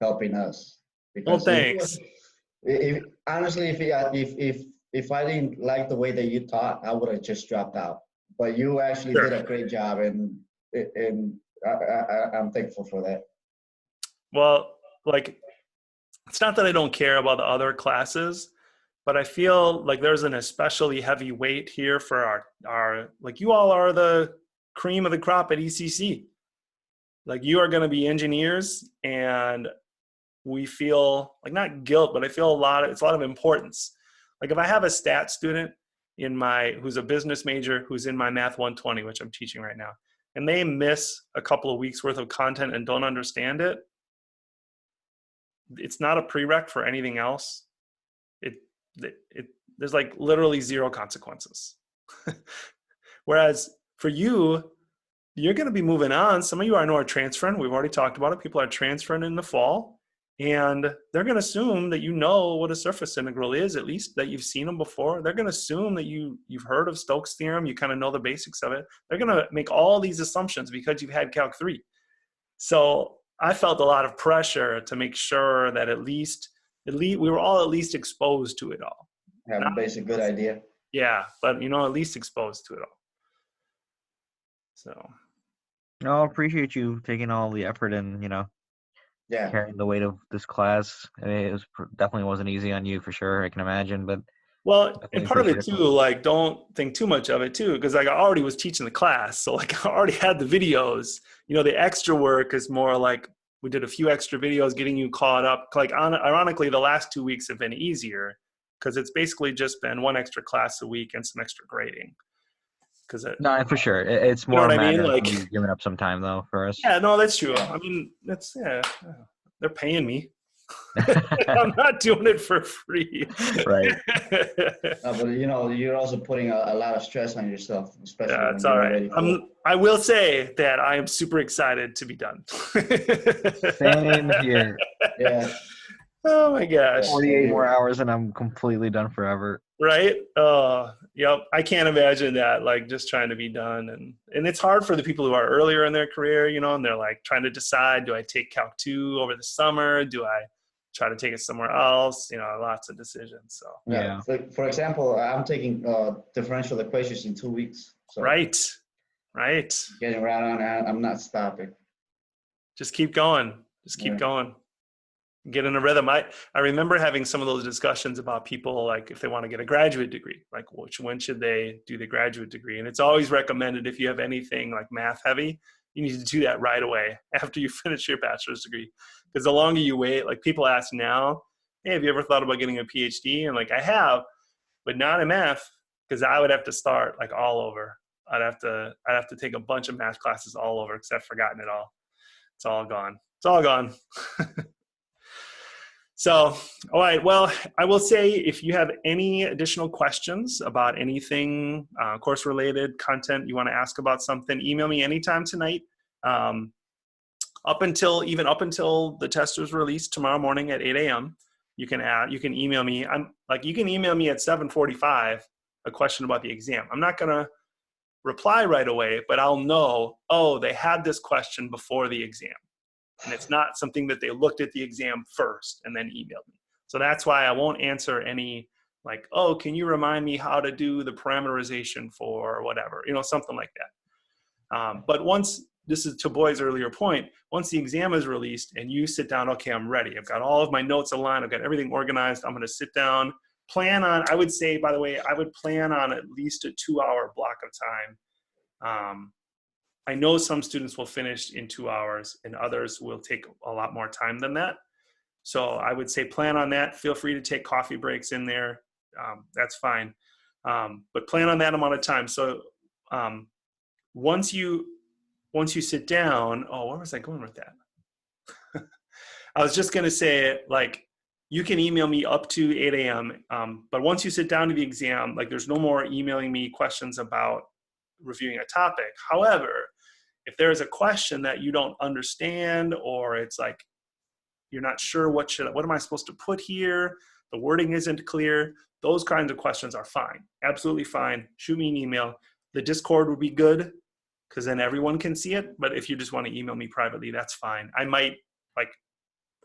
helping us. well, Because thanks. honestly, if I didn't like the way that you taught, I would have just dropped out. But you actually Sure. did a great job, and I'm thankful for that. Well, like, it's not that I don't care about the other classes, but I feel like there's an especially heavy weight here for our like, you all are the cream of the crop at ECC. Like, you are going to be engineers, and we feel like, not guilt, but I feel it's a lot of importance. Like, if I have a stat student who's a business major, who's in my Math 120, which I'm teaching right now, and they miss a couple of weeks worth of content and don't understand it, it's not a prereq for anything else. There's like literally 0 consequences. Whereas for you, you're going to be moving on. Some of you I know are transferring. We've already talked about it. People are transferring in the fall, and they're going to assume that you know what a surface integral is, at least that you've seen them before. They're going to assume that you've heard of Stokes Theorem. You kind of know the basics of it. They're going to make all these assumptions because you've had Calc 3. So I felt a lot of pressure to make sure that at least we were all at least exposed to it all. Have a basic good idea. Yeah, but, you know, at least exposed to it all. So. No, I appreciate you taking all the effort and, you know. Yeah. carrying the weight of this class. I mean, it was definitely wasn't easy on you for sure. I can imagine, but Well, and definitely part of it appreciate too, like don't think too much of it too, because like I already was teaching the class, so like I already had the videos. You know, the extra work is more like we did a few extra videos getting you caught up. Like ironically, the last 2 weeks have been easier because it's basically just been one extra class a week and some extra grading. Because No, for sure. It's you know more a what I mean? matter of Like, you giving up some time though for us. yeah, no, that's true. I mean, that's they're paying me. I'm not doing it for free. Right. But you know, you're also putting a lot of stress on yourself, especially Yeah, when it's you're all right. already full. I will say that I am super excited to be done. Same here. Yeah. Oh my gosh. 48 more hours and I'm completely done forever. Right? Yep. I can't imagine that, like just trying to be done. And it's hard for the people who are earlier in their career, you know, and they're like trying to decide, do I take Calc 2 over the summer? Do I try to take it somewhere else? You know, lots of decisions. So, Yeah. For example, I'm taking differential equations in 2 weeks. So right. getting right on it, I'm not stopping. Just keep going. Just keep going. Get in a rhythm. I remember having some of those discussions about people, like if they want to get a graduate degree, like when should they do the graduate degree? And it's always recommended if you have anything like math heavy, you need to do that right away after you finish your bachelor's degree. Because the longer you wait, like people ask now, hey, have you ever thought about getting a PhD? And like I have, but not in math, because I would have to start like all over. I'd have to take a bunch of math classes all over because I've forgotten it all. It's all gone. It's all gone. So, all right. Well, I will say if you have any additional questions about anything course related content you want to ask about something, email me anytime tonight. Up until the test is released tomorrow morning at 8 a.m. You can email me. You can email me at 7:45 a question about the exam. I'm not gonna reply right away, but I'll know, oh, they had this question before the exam. And it's not something that they looked at the exam first and then emailed me. So that's why I won't answer any like, oh, can you remind me how to do the parameterization for whatever, you know, something like that. But once, this is to Boyd's earlier point, once the exam is released and you sit down, okay, I'm ready. I've got all of my notes aligned. I've got everything organized. I'm going to sit down, plan on, I would say, by the way, I would plan on at least a 2-hour block of time. I know some students will finish in 2 hours and others will take a lot more time than that. So I would say plan on that. Feel free to take coffee breaks in there. That's fine. But plan on that amount of time. So once you sit down, oh, where was I going with that? I was just going to say, like, you can email me up to 8 a.m. But once you sit down to the exam, like there's no more emailing me questions about reviewing a topic. However, if there is a question that you don't understand, or it's like you're not sure what am I supposed to put here, the wording isn't clear, those kinds of questions are fine, absolutely fine. Shoot me an email. The Discord would be good because then everyone can see it. But if you just want to email me privately, that's fine. I might like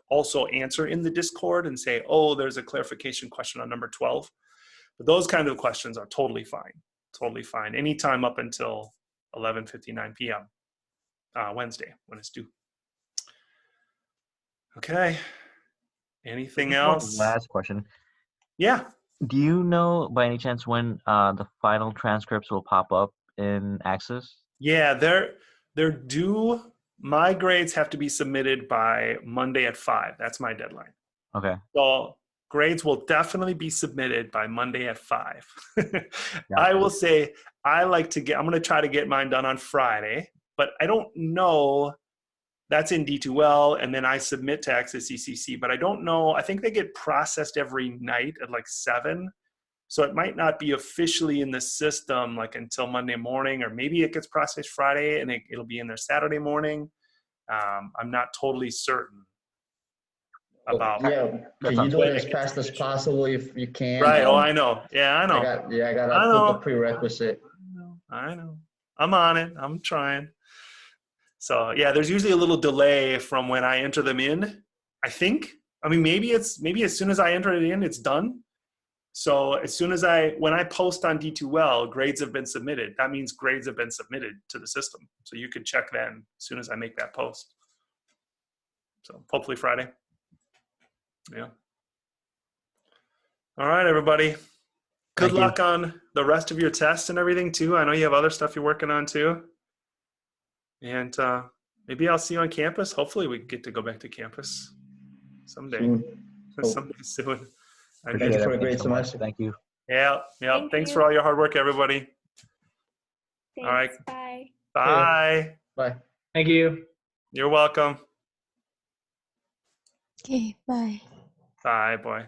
also answer in the Discord and say, oh, there's a clarification question on number 12. But those kind of questions are totally fine. Anytime up until 11:59 p.m. Wednesday when it's due. Okay. Anything Just one else? last question. Yeah. Do you know by any chance when the final transcripts will pop up in Access? Yeah, they're due. My grades have to be submitted by Monday at 5. That's my deadline. Okay. So grades will definitely be submitted by Monday at 5. Gotcha. I will say I'm going to try to get mine done on Friday, but I don't know. That's in D2L, and then I submit to Access ECC, but I don't know. I think they get processed every night at like 7. So it might not be officially in the system like until Monday morning, or maybe it gets processed Friday and it'll be in there Saturday morning. I'm not totally certain about. Yeah, can you do it as fast as possible if you can? Right. Oh, I know. Yeah, I know. I gotta put the prerequisite. I know. I'm on it. I'm trying. So yeah, there's usually a little delay from when I enter them in. I think. I mean, maybe as soon as I enter it in, it's done. So as soon as when I post on D2L, grades have been submitted. That means grades have been submitted to the system. So you can check then as soon as I make that post. So hopefully Friday. Yeah. All right, everybody. Good Thank you. luck on the rest of your tests and everything too. I know you have other stuff you're working on too. And maybe I'll see you on campus. Hopefully we get to go back to campus someday. Soon. Someday soon. I Thank you mean, for a everything great so much. semester. Thank you. yeah. Thank Thanks you. for all your hard work, everybody. Thanks. All right. Bye. Bye. Bye. Thank you. You're welcome. Okay, bye. Bye, boy.